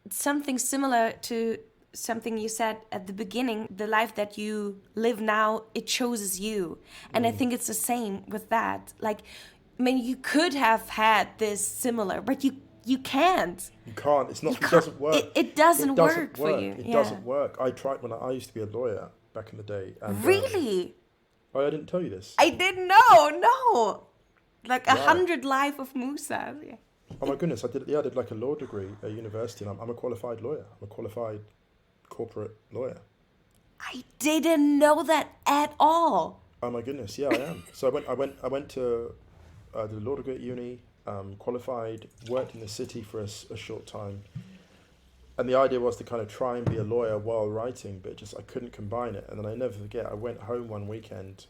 A: something similar to something you said at the beginning, the life that you live now, it chooses you. And I think it's the same with that. Like, I mean, you could have had this similar, but you can't.
B: You can't. It doesn't work.
A: It doesn't work for you.
B: It doesn't work. I tried when I used to be a lawyer back in the day. And,
A: really?
B: I didn't tell you this.
A: I didn't know. No. Like 100 life of Musas. Yeah.
B: Oh my goodness, I did like a law degree at university, and I'm a qualified lawyer. I'm a qualified corporate lawyer.
A: I didn't know that at all.
B: Oh my goodness, yeah, I am. So I went to did a law degree at uni, qualified, worked in the city for a short time, and the idea was to kind of try and be a lawyer while writing, but just I couldn't combine it. And then I never forget, I went home one weekend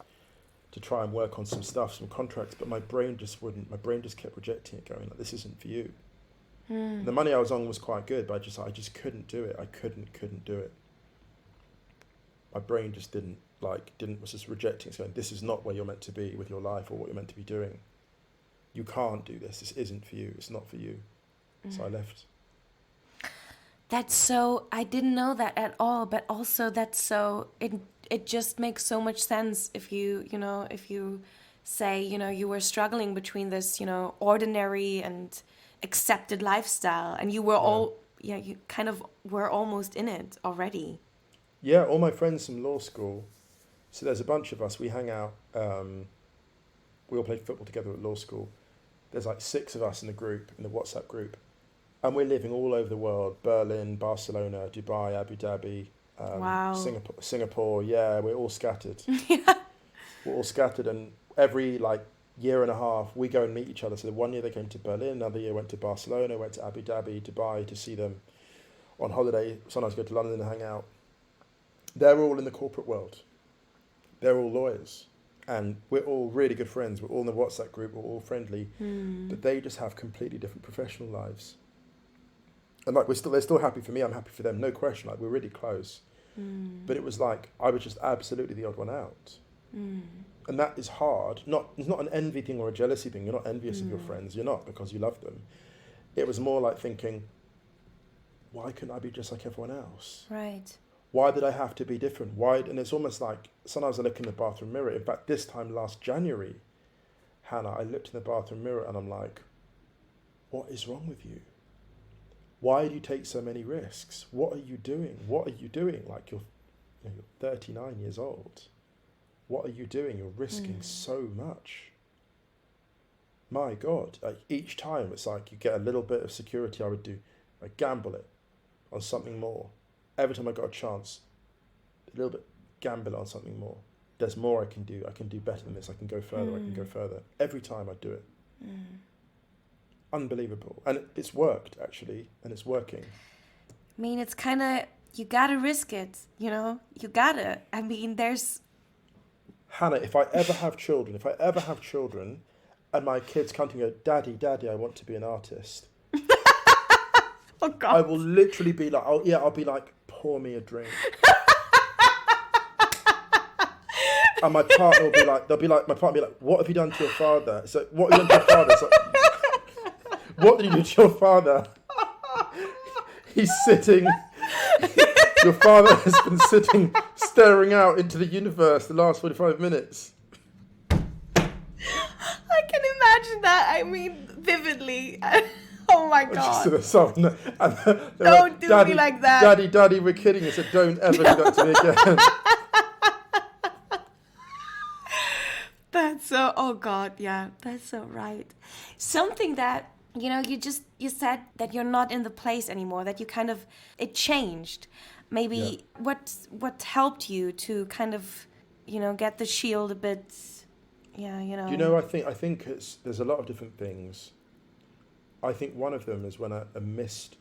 B: to try and work on some stuff, some contracts, but my brain just wouldn't. My brain just kept rejecting it, going like, "This isn't for you." The money I was on was quite good, but I just couldn't do it. I couldn't do it. My brain just was just rejecting it, going, "This is not where you're meant to be with your life or what you're meant to be doing. You can't do this. This isn't for you. It's not for you." So I left.
A: That's so, I didn't know that at all, but also that's so, it just makes so much sense if if you say, you were struggling between this, ordinary and accepted lifestyle, and you were you kind of were almost in it already.
B: Yeah, all my friends from law school. So there's a bunch of us. We hang out. We all played football together at law school. There's like 6 of us in the group, in the WhatsApp group. And we're living all over the world: Berlin, Barcelona, Dubai, Abu Dhabi,
A: Wow.
B: Singapore. Yeah, we're all scattered.
A: Yeah.
B: We're all scattered, and every year and a half we go and meet each other. So one year they came to Berlin, another year went to Barcelona, went to Abu Dhabi, Dubai to see them on holiday. Sometimes go to London and hang out. They're all in the corporate world. They're all lawyers. And we're all really good friends. We're all in the WhatsApp group. We're all friendly. But they just have completely different professional lives. And they're still happy for me. I'm happy for them. No question. We're really close. But it was I was just absolutely the odd one out. And that is hard. It's not an envy thing or a jealousy thing. You're not envious of your friends. You're not, because you love them. It was more like thinking, why couldn't I be just like everyone else?
A: Right.
B: Why did I have to be different? Why? And it's almost like sometimes I look in the bathroom mirror. In fact, this time last January, Hannah, I looked in the bathroom mirror and I'm like, what is wrong with you? Why do you take so many risks? What are you doing? What are you doing? You're 39 years old. What are you doing? You're risking so much. My God, each time it's you get a little bit of security. I would do, I gamble it on something more. Every time I got a chance, a little bit, gamble on something more. There's more I can do. I can do better than this. I can go further. I can go further. Every time I do it. Unbelievable. And it's worked, actually, and it's working.
A: I mean, it's kind of, you gotta risk it, you gotta. I mean, there's...
B: Hannah, if I ever have children, and my kids come to me and go, Daddy, I want to be an artist.
A: Oh, God.
B: I will literally be I'll be like, pour me a drink. And my partner will be like, my partner will be like, what have you done to your father? It's like, what have you done to your father? It's like, what did you do to your father? He's sitting, your father has been sitting, staring out into the universe the last 45 minutes.
A: I can imagine that. I mean, vividly. Oh my God.
B: Don't
A: do me like that.
B: Daddy, we're kidding. I said, don't ever do that to me again.
A: That's so, oh God, yeah, that's so right. Something that, you said that you're not in the place anymore, that you kind of, it changed. Maybe what helped you to kind of, get the shield a bit,
B: I think there's a lot of different things. I think one of them is when a missed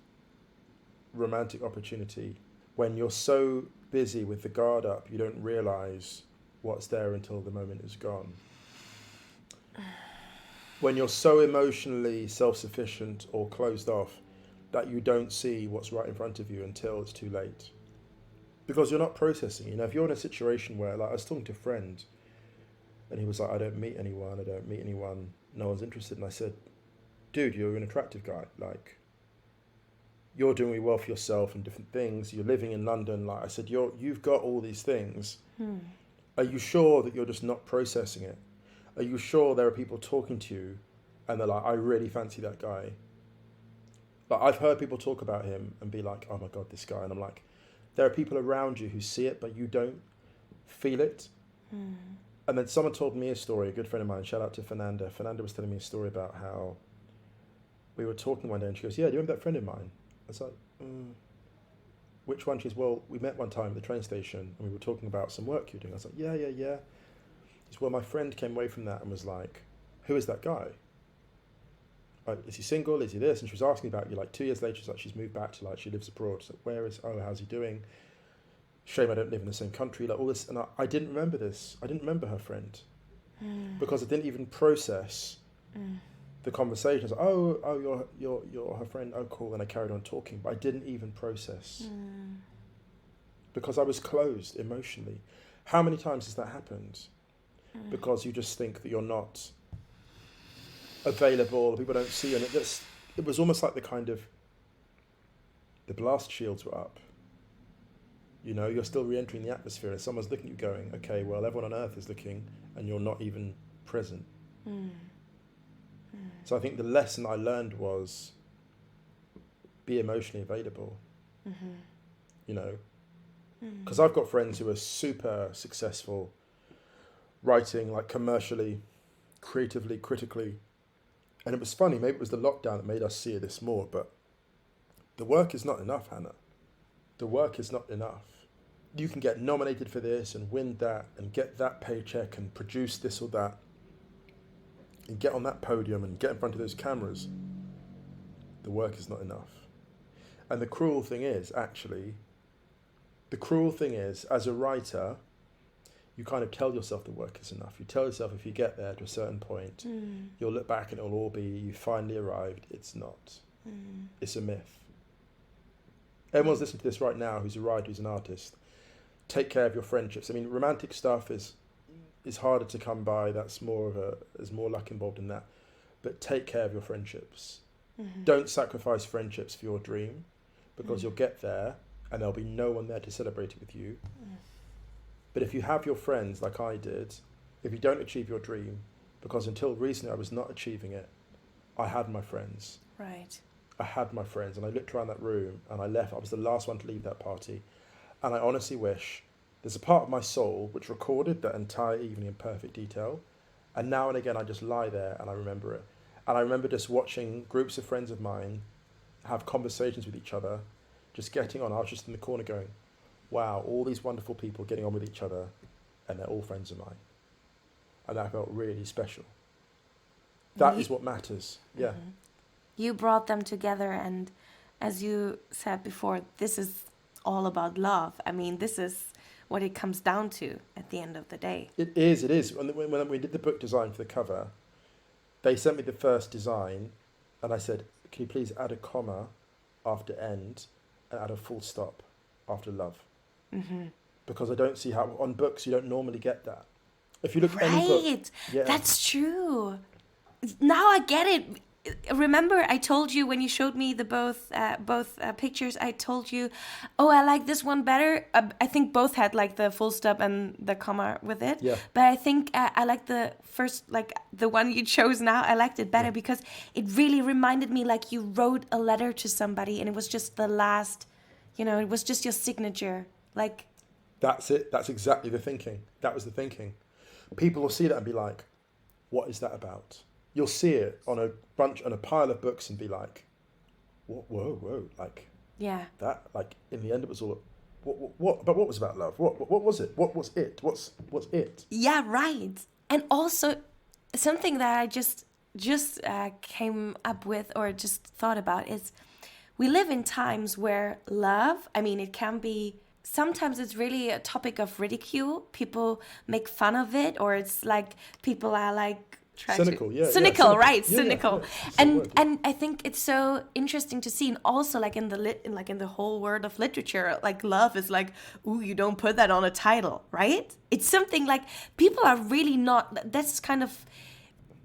B: romantic opportunity, when you're so busy with the guard up, you don't realise what's there until the moment is gone. When you're so emotionally self-sufficient or closed off that you don't see what's right in front of you until it's too late. Because you're not processing. If you're in a situation where, I was talking to a friend and he was like, I don't meet anyone, no one's interested. And I said, dude, you're an attractive guy. You're doing really well for yourself and different things. You're living in London. I said, you've got all these things. Are you sure that you're just not processing it? Are you sure there are people talking to you and they're like, I really fancy that guy? I've heard people talk about him and be like, oh my God, this guy. And I'm like, there are people around you who see it, but you don't feel it. And then someone told me a story, a good friend of mine, shout out to Fernanda. Fernanda was telling me a story about how we were talking one day and she goes, yeah, do you remember that friend of mine? I was like, which one? She's, well, we met one time at the train station and we were talking about some work you're doing. I was like, yeah. She's, well, my friend came away from that and was like, who is that guy? Is he single? Is he this? And she was asking about you like 2 years later. She's like, she's moved back to like, she lives abroad. She's like, where is, how's he doing? Shame I don't live in the same country. Like all this. And I didn't remember this. I didn't remember her friend because I didn't even process the conversation. I was like, oh, you're her friend. Oh, cool. And I carried on talking, but I didn't even process because I was closed emotionally. How many times has that happened? Because you just think that you're not available, people don't see you. And it was almost like the blast shields were up. You know, you're still re-entering the atmosphere and someone's looking at you going, okay, well, everyone on earth is looking and you're not even present. So I think the lesson I learned was be emotionally available, you know, because I've got friends who are super successful writing like commercially, creatively, critically. And it was funny, maybe it was the lockdown that made us see this more, but the work is not enough, Hannah. The work is not enough. You can get nominated for this and win that and get that paycheck and produce this or that and get on that podium and get in front of those cameras. The work is not enough. And the cruel thing is, as a writer, you kind of tell yourself the work is enough. You tell yourself if you get there to a certain point, you'll look back and it'll all be, you finally arrived. It's not. It's a myth. Everyone's listening to this right now who's a writer, who's an artist. Take care of your friendships. I mean, romantic stuff is harder to come by. There's more luck involved in that. But take care of your friendships. Don't sacrifice friendships for your dream because you'll get there and there'll be no one there to celebrate it with you. But if you have your friends like I did, if you don't achieve your dream, because until recently I was not achieving it, I had my friends.
A: Right.
B: I had my friends and I looked around that room and I left. I was the last one to leave that party. And I honestly wish there's a part of my soul which recorded that entire evening in perfect detail. And now and again, I just lie there and I remember it. And I remember just watching groups of friends of mine have conversations with each other, just getting on. I was just in the corner going, wow, all these wonderful people getting on with each other and they're all friends of mine. And that felt really special. That is what matters. Yeah.
A: You brought them together, and as you said before, this is all about love. I mean, this is what it comes down to at the end of the day.
B: It is. When we did the book design for the cover, they sent me the first design and I said, can you please add a comma after end and add a full stop after love? Because I don't see how, on books, you don't normally get that. If you look at any book...
A: That's true. Now I get it. Remember, I told you when you showed me the both pictures, I told you, oh, I like this one better. I think both had like the full stop and the comma with it.
B: Yeah.
A: But I think I like the first, like the one you chose now. I liked it better because it really reminded me like you wrote a letter to somebody and it was just the last, it was just your signature. Like.
B: That's it. That's exactly the thinking. That was the thinking. People will see that and be like, what is that about? You'll see it on a pile of books and be like, whoa, like, that, like, in the end it was all, but what was about love? What was it? What was it? What's it?
A: Yeah, right. And also something that I just came up with or just thought about is we live in times where love, I mean, it can be, sometimes it's really a topic of ridicule. People make fun of it, or it's like people are like, cynical.
B: Cynical.
A: And I think it's so interesting to see, and also like in the whole world of literature, like love is like, ooh, you don't put that on a title, right? It's something like people are really not. That's kind of.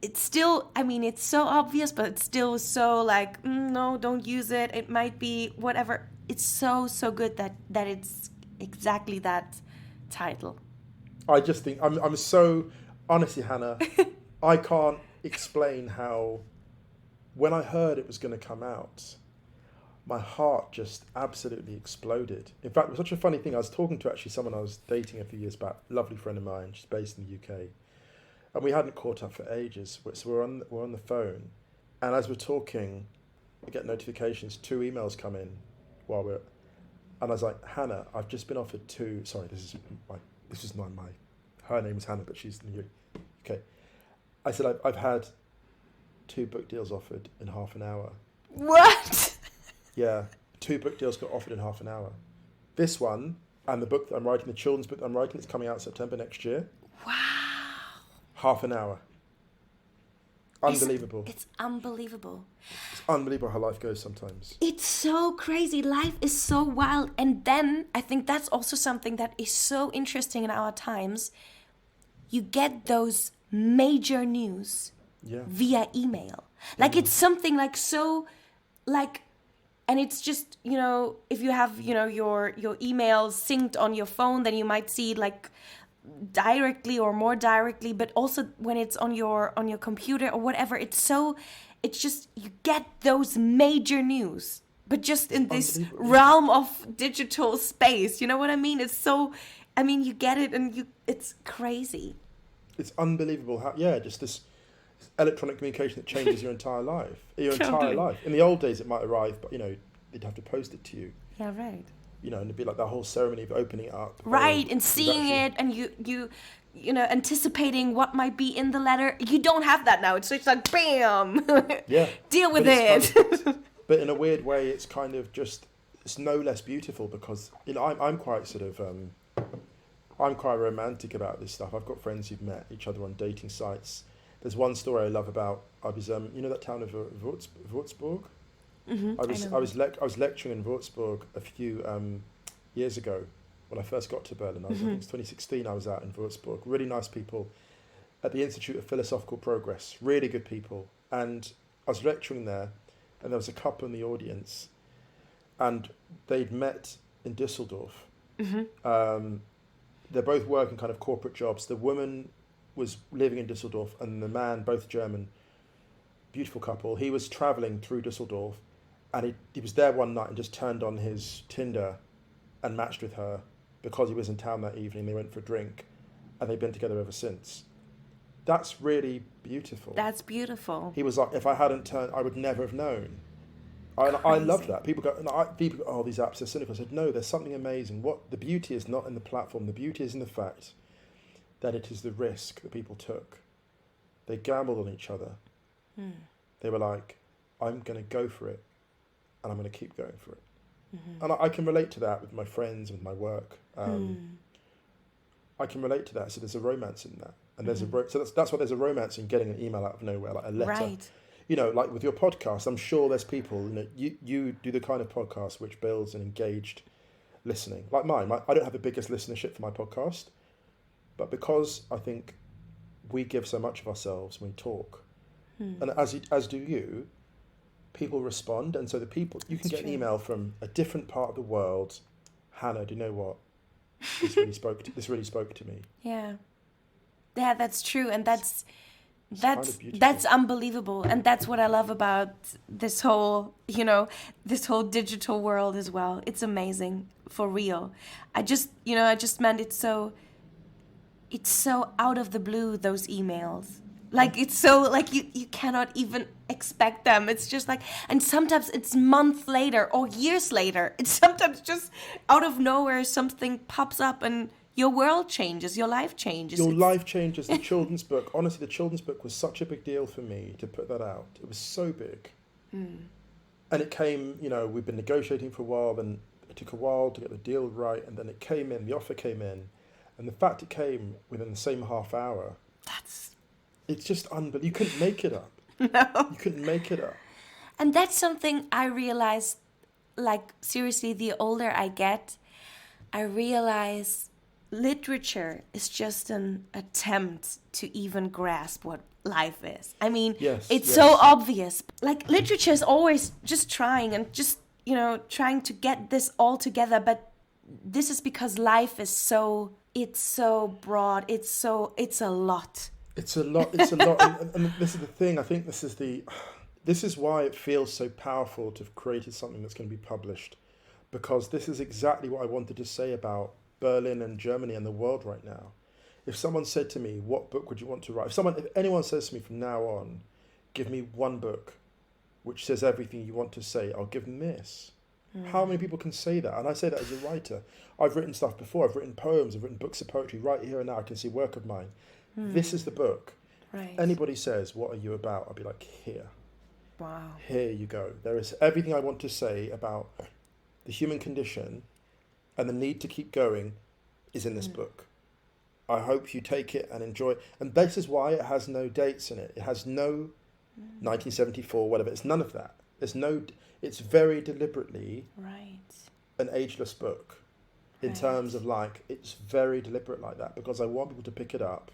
A: It's still. I mean, it's so obvious, but it's still so like, no, don't use it. It might be whatever. It's so good that it's exactly that title.
B: I just think I'm so honestly, Hannah. I can't explain how, when I heard it was going to come out, my heart just absolutely exploded. In fact, it was such a funny thing. I was talking to actually someone I was dating a few years back, a lovely friend of mine. She's based in the UK. And we hadn't caught up for ages. So we're on the phone. And as we're talking, we get notifications, 2 emails come in while we're... And I was like, Hannah, I've just been offered two. Sorry, this is not my. Her name is Hannah, but she's in the UK. I said I've had 2 book deals offered in half an hour.
A: What?
B: Yeah, 2 book deals got offered in half an hour. This one and the book that I'm writing, the children's book that I'm writing, it's coming out September next year.
A: Wow.
B: Half an hour. Unbelievable.
A: It's unbelievable.
B: It's unbelievable how life goes sometimes.
A: It's so crazy. Life is so wild. And then I think that's also something that is so interesting in our times. You get those major news via email. Like it's something like so like, and it's just, you know, if you have, you know, your emails synced on your phone, then you might see it like directly or more directly, but also when it's on your computer or whatever, it's just, you get those major news, but just in this realm of digital space. You know what I mean? It's so, I mean, you get it and it's crazy.
B: It's unbelievable how, just this electronic communication that changes your entire life. Entire life. In the old days, it might arrive, but, you know, they'd have to post it to you.
A: Yeah, right.
B: You know, and it'd be like that whole ceremony of opening it up.
A: Right, and seeing it, and you know, anticipating what might be in the letter. You don't have that now. It's just like, bam!
B: Yeah.
A: Deal with it.
B: But in a weird way, it's kind of just, it's no less beautiful because, you know, I'm quite sort of, I'm quite romantic about this stuff. I've got friends who've met each other on dating sites. There's one story I love about, I was, you know that town of Würzburg?
A: Mm-hmm,
B: I was lecturing in Würzburg a few years ago when I first got to Berlin. I think it was 2016 I was out in Würzburg. Really nice people at the Institute of Philosophical Progress. Really good people. And I was lecturing there and there was a couple in the audience and they'd met in Düsseldorf.
A: Mm-hmm.
B: They're both working kind of corporate jobs. The woman was living in Düsseldorf and the man, both German, beautiful couple. He was traveling through Düsseldorf and he was there one night and just turned on his Tinder and matched with her because he was in town that evening. They went for a drink and they've been together ever since. That's really beautiful.
A: That's beautiful.
B: He was like, if I hadn't turned, I would never have known. I love that. People go, oh, these apps are cynical. I said, no, there's something amazing. What the beauty is not in the platform. The beauty is in the fact that it is the risk that people took. They gambled on each other. They were like, I'm going to go for it and I'm going to keep going for it. Mm-hmm. And I can relate to that with my friends, with my work. I can relate to that. So there's a romance in that. And there's so that's why there's a romance in getting an email out of nowhere, like a letter.
A: Right.
B: You know, like with your podcast, I'm sure there's people, you know, you do the kind of podcast which builds an engaged listening. Like mine. I don't have the biggest listenership for my podcast, but because I think we give so much of ourselves when we talk, and as do you, people respond. And so the people, you can get an email from a different part of the world. Hannah, do you know what? This really spoke to me.
A: Yeah. Yeah, that's true. And that's
B: That's
A: unbelievable. And that's what I love about this whole, you know, this whole digital world as well. It's amazing, for real. I just meant it's so out of the blue, those emails. Like, it's so, like, you cannot even expect them. It's just like, and sometimes it's months later or years later. It's sometimes just out of nowhere, something pops up and your world changes, your life changes.
B: Life changes. The children's book, honestly, the children's book was such a big deal for me to put that out. It was so big. And it came, you know, we've been negotiating for a while, then it took a while to get the deal right, and then it came in, the offer came in, and the fact it came within the same half hour, it's just unbelievable. You couldn't make it up.
A: No.
B: You couldn't make it up.
A: And that's something I realized, like, seriously, the older I get, I realize literature is just an attempt to even grasp what life is. I mean, it's so obvious. Like, literature is always just trying and just, you know, trying to get this all together. But this is because life is so, it's so broad. It's a lot.
B: It's a lot. And this is the thing. I think this is why it feels so powerful to have created something that's going to be published, because this is exactly what I wanted to say about Berlin and Germany and the world right now. If someone said to me, what book would you want to write? If anyone says to me from now on, give me one book which says everything you want to say, I'll give them this. How many people can say that? And I say that as a writer. I've written stuff before. I've written poems. I've written books of poetry right here and now. I can see work of mine. This is the book.
A: Right.
B: Anybody says, what are you about? I'll be like, here.
A: Wow.
B: Here you go. There is everything I want to say about the human condition and the need to keep going is in this book. I hope you take it and enjoy it. And this is why it has no dates in it. It has no 1974, whatever. It's none of that. It's very deliberately an ageless book in terms of like, it's very deliberate like that because I want people to pick it up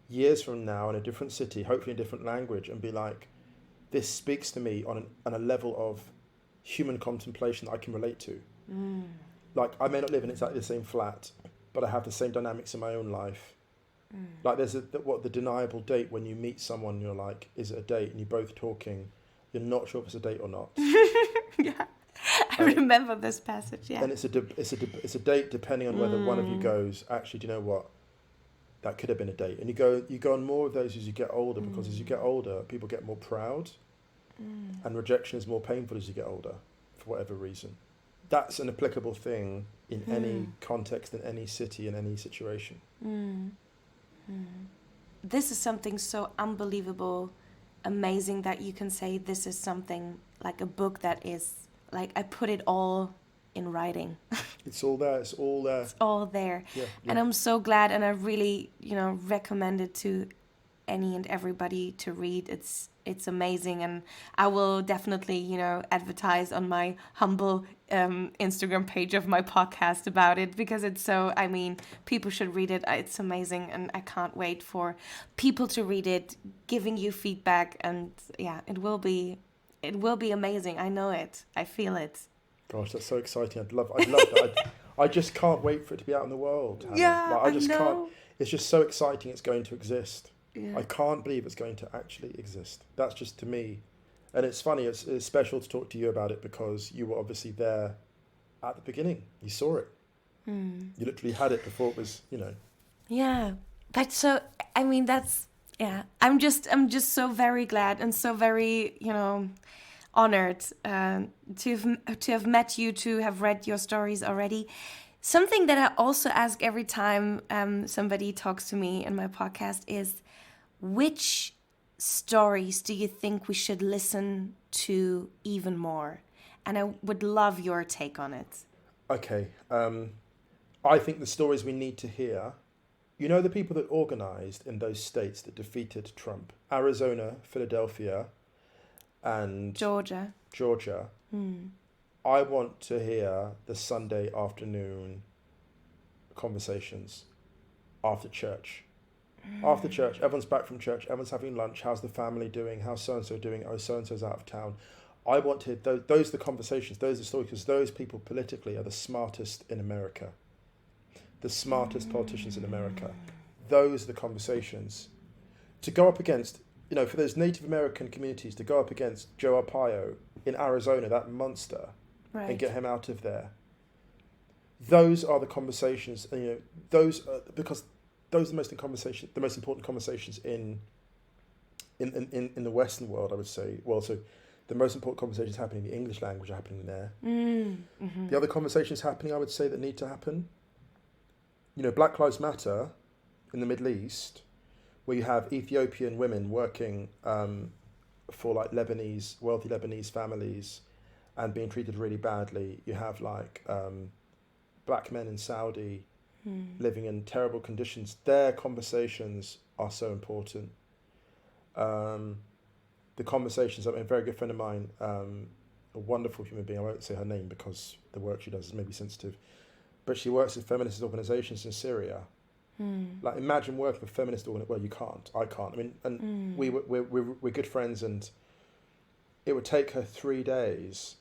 B: years from now in a different city, hopefully in a different language, and be like, this speaks to me on a level of human contemplation that I can relate to. Like, I may not live in exactly the same flat, but I have the same dynamics in my own life. Like, there's the deniable date when you meet someone, you're like, is it a date? And you're both talking, you're not sure if it's a date or not.
A: Yeah, I remember this passage. Yeah,
B: and it's a date depending on whether one of you goes, actually, do you know what? That could have been a date. And you go on more of those as you get older, because as you get older, people get more proud, and rejection is more painful as you get older, for whatever reason. That's an applicable thing in any context, in any city, in any situation.
A: This is something so unbelievable, amazing that you can say this is something like a book that is like, I put it all in writing.
B: It's all there. It's all there.
A: It's all there.
B: Yeah.
A: And I'm so glad, and I really, recommend it to any and everybody to read. It's amazing, and I will definitely, advertise on my humble Instagram page of my podcast about it, because it's so, people should read it. It's amazing, and I can't wait for people to read it, giving you feedback, and yeah, it will be amazing. I know it. I feel it.
B: Gosh, that's so exciting. I'd love that. I just can't wait for it to be out in the world, Hannah.
A: Yeah,
B: I just
A: know.
B: can't. It's just so exciting it's going to exist.
A: Yeah.
B: I can't believe it's going to actually exist. That's just, to me. And it's funny, it's special to talk to you about it because you were obviously there at the beginning. You saw it. You literally had it before it was,
A: Yeah. But so, that's, yeah. I'm just so very glad and so very, honored to have met you, to have read your stories already. Something that I also ask every time somebody talks to me in my podcast is, which stories do you think we should listen to even more? And I would love your take on it.
B: Okay. I think the stories we need to hear, the people that organized in those states that defeated Trump, Arizona, Philadelphia, and
A: Georgia.
B: I want to hear the Sunday afternoon conversations after church. After church, everyone's back from church, everyone's having lunch. How's the family doing? How's so-and-so doing? Oh, so-and-so's out of town. I want to hear those are the conversations, those are the stories, because those people politically are the smartest in America. The smartest politicians in America. Those are the conversations. To go up against, for those Native American communities, to go up against Joe Arpaio in Arizona, that monster, and get him out of there. Those are the conversations, because those are the most important conversations in the Western world, I would say. Well, so the most important conversations happening in the English language are happening there. The other conversations happening, I would say, that need to happen. Black Lives Matter in the Middle East, where you have Ethiopian women working for like wealthy Lebanese families and being treated really badly. You have black men in Saudi living in terrible conditions. Their conversations are so important. The conversations, a very good friend of mine, a wonderful human being, I won't say her name because the work she does is maybe sensitive, but she works with feminist organizations in Syria. Like, imagine working with feminist organizations. Well, you can't. I can't. We're good friends, and it would take her 3 days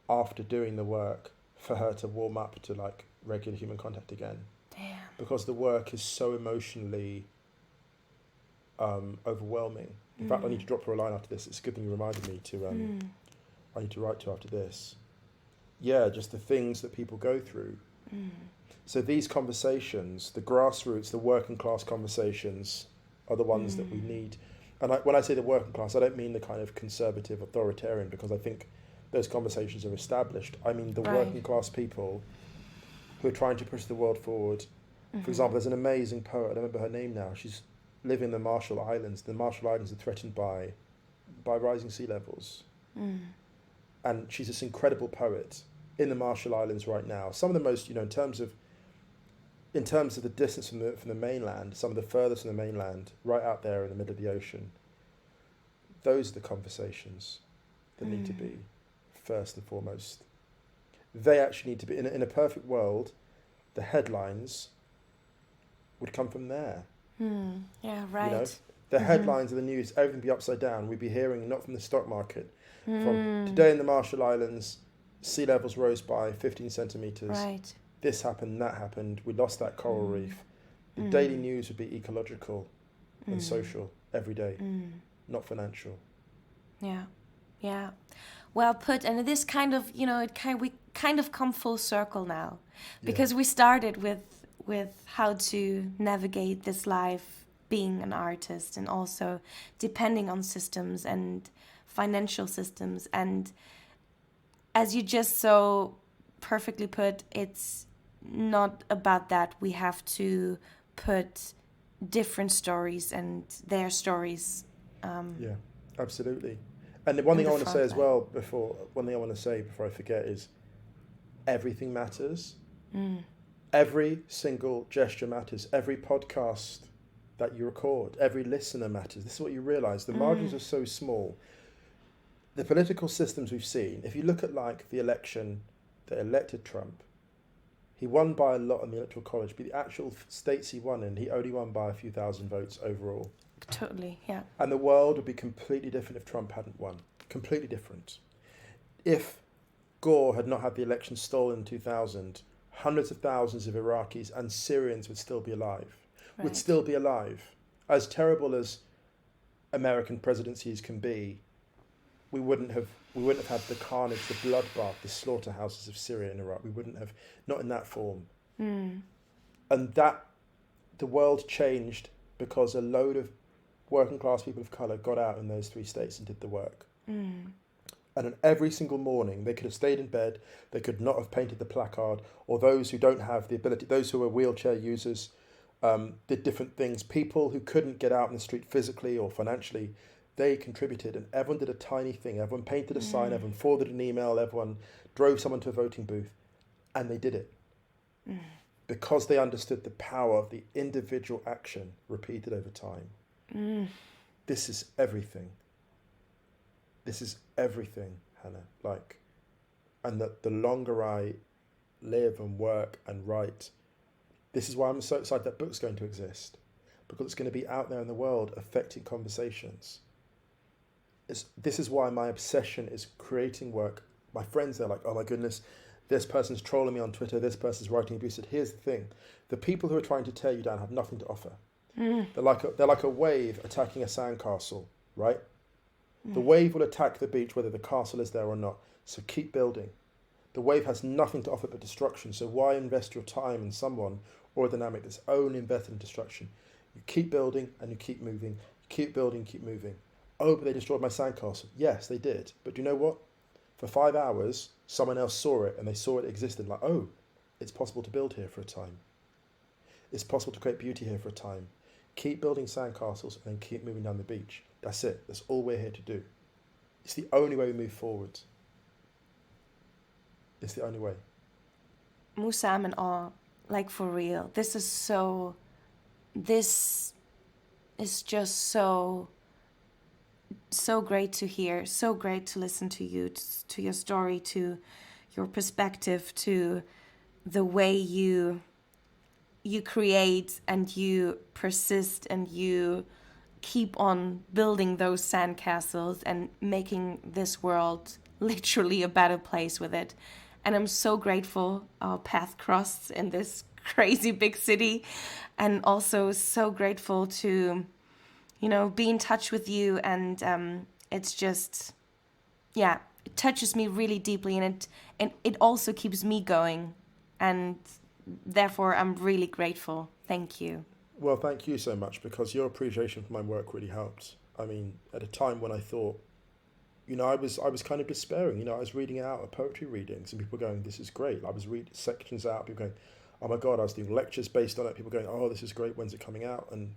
B: after doing the work for her to warm up to like regular human contact again.
A: Damn.
B: Because the work is so emotionally overwhelming. In fact, I need to drop her a line after this. It's a good thing you reminded me to. I need to write to her after this. Yeah, just the things that people go through. So these conversations, the grassroots, the working class conversations, are the ones that we need. And when I say the working class, I don't mean the kind of conservative authoritarian, because I think those conversations are established. I mean, the
A: Right.
B: working class people who are trying to push the world forward. For example, there's an amazing poet, I don't remember her name now, she's living in the Marshall Islands. The Marshall Islands are threatened by rising sea levels. And she's this incredible poet in the Marshall Islands right now. Some of the most, in terms of the distance from the mainland, some of the furthest from the mainland, right out there in the middle of the ocean. Those are the conversations that need to be first and foremost. They actually need to be, in a perfect world, the headlines would come from there.
A: Yeah, right.
B: The headlines of the news, everything would be upside down. We'd be hearing not from the stock market, from today in the Marshall Islands, sea levels rose by 15 centimetres.
A: Right.
B: This happened, that happened, we lost that coral reef. The daily news would be ecological and social every day, not financial.
A: Yeah, yeah. Well put. And it is kind of, we kind of come full circle now, because we started with how to navigate this life being an artist, and also depending on systems and financial systems. And as you just so perfectly put, it's not about that. We have to put different stories and their stories.
B: Yeah, absolutely. And the one thing I want to say as well before I forget is everything matters. Every single gesture matters. Every podcast that you record, every listener matters. This is what you realise. The margins are so small. The political systems we've seen, if you look at like the election that elected Trump, he won by a lot in the Electoral College, but the actual states he won in, he only won by a few thousand votes overall.
A: Totally, yeah.
B: And the world would be completely different if Trump hadn't won. Completely different. If Gore had not had the election stolen in 2000, hundreds of thousands of Iraqis and Syrians would still be alive.
A: Right.
B: Would still be alive. As terrible as American presidencies can be, we wouldn't have had the carnage, the bloodbath, the slaughterhouses of Syria and Iraq. We wouldn't have, not in that form. And that, the world changed because a load of working class people of colour got out in those 3 states and did the work. And on every single morning, they could have stayed in bed, they could not have painted the placard, or those who don't have the ability, those who are wheelchair users, did different things. People who couldn't get out in the street physically or financially, they contributed, and everyone did a tiny thing. Everyone painted a sign, everyone forwarded an email, everyone drove someone to a voting booth, and they did it. Because they understood the power of the individual action repeated over time. This is everything. This is everything, Hannah. And that the longer I live and work and write, this is why I'm so excited that book's going to exist, because it's going to be out there in the world affecting conversations. This is why my obsession is creating work. My friends, they're like, oh my goodness, this person's trolling me on Twitter, this person's writing abusive. Here's the thing. The people who are trying to tear you down have nothing to offer. They're like a wave attacking a sandcastle, right? The wave will attack the beach whether the castle is there or not. So keep building. The wave has nothing to offer but destruction. So why invest your time in someone or a dynamic that's only invested in destruction? You keep building and you keep moving. You keep building, keep moving. Oh, but they destroyed my sandcastle. Yes, they did. But you know what? For 5 hours, someone else saw it and they saw it existed. Like, oh, it's possible to build here for a time. It's possible to create beauty here for a time. Keep building sandcastles and then keep moving down the beach. That's it. That's all we're here to do. It's the only way we move forward. It's the only way.
A: Musa, I'm in awe. Like, for real. This is just so great to hear. So great to listen to you, to your story, to your perspective, to the way you create and you persist and you keep on building those sandcastles and making this world literally a better place with it. And I'm so grateful our path crossed in this crazy big city, and also so grateful to, be in touch with you. And it's just, it touches me really deeply, and it also keeps me going. And therefore, I'm really grateful. Thank you.
B: Well, thank you so much, because your appreciation for my work really helped. I mean, at a time when I thought I was kind of despairing. I was reading out at poetry readings and people going, this is great. I was reading sections out, people going, oh my God, I was doing lectures based on it. People going, oh, this is great. When's it coming out? And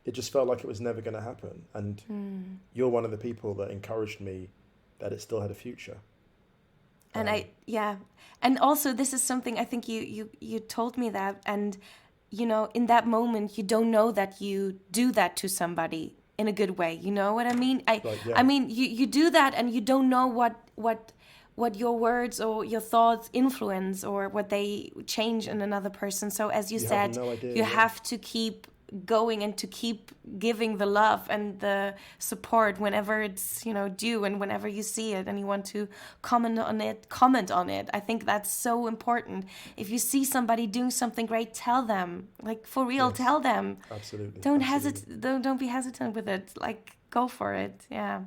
B: it just felt like it was never going to happen. And you're one of the people that encouraged me that it still had a future.
A: And and also this is something I think you told me that, and in that moment you don't know that you do that to somebody in a good way. You know what I mean? I mean you do that and you don't know what your words or your thoughts influence or what they change in another person. So as you said,
B: have no idea,
A: you have to keep going and to keep giving the love and the support whenever it's due, and whenever you see it and you want to comment on it. I think that's so important. If you see somebody doing something great, tell them, like, for real. Yes. Tell them.
B: Absolutely.
A: Don't be hesitant with it. Like, go for it. Yeah.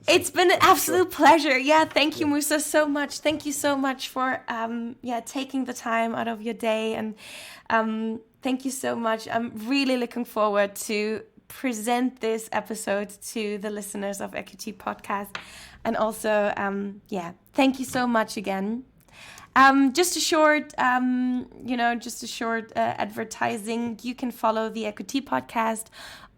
A: It's been an absolute pleasure. Yeah, thank you, Musa, so much. Thank you so much for taking the time out of your day, and thank you so much. I'm really looking forward to present this episode to the listeners of Equity Podcast, and also thank you so much again. Just a short advertising. You can follow the Equity Podcast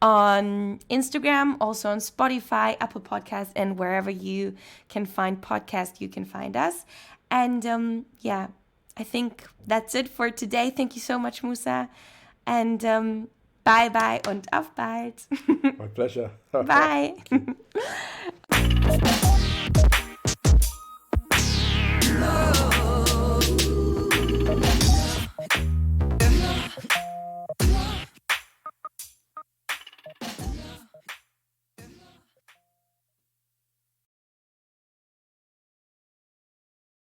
A: on Instagram, also on Spotify, Apple Podcasts, and wherever you can find podcasts, you can find us. And I think that's it for today. Thank you so much, Musa. And bye und auf bald.
B: My pleasure.
A: Bye.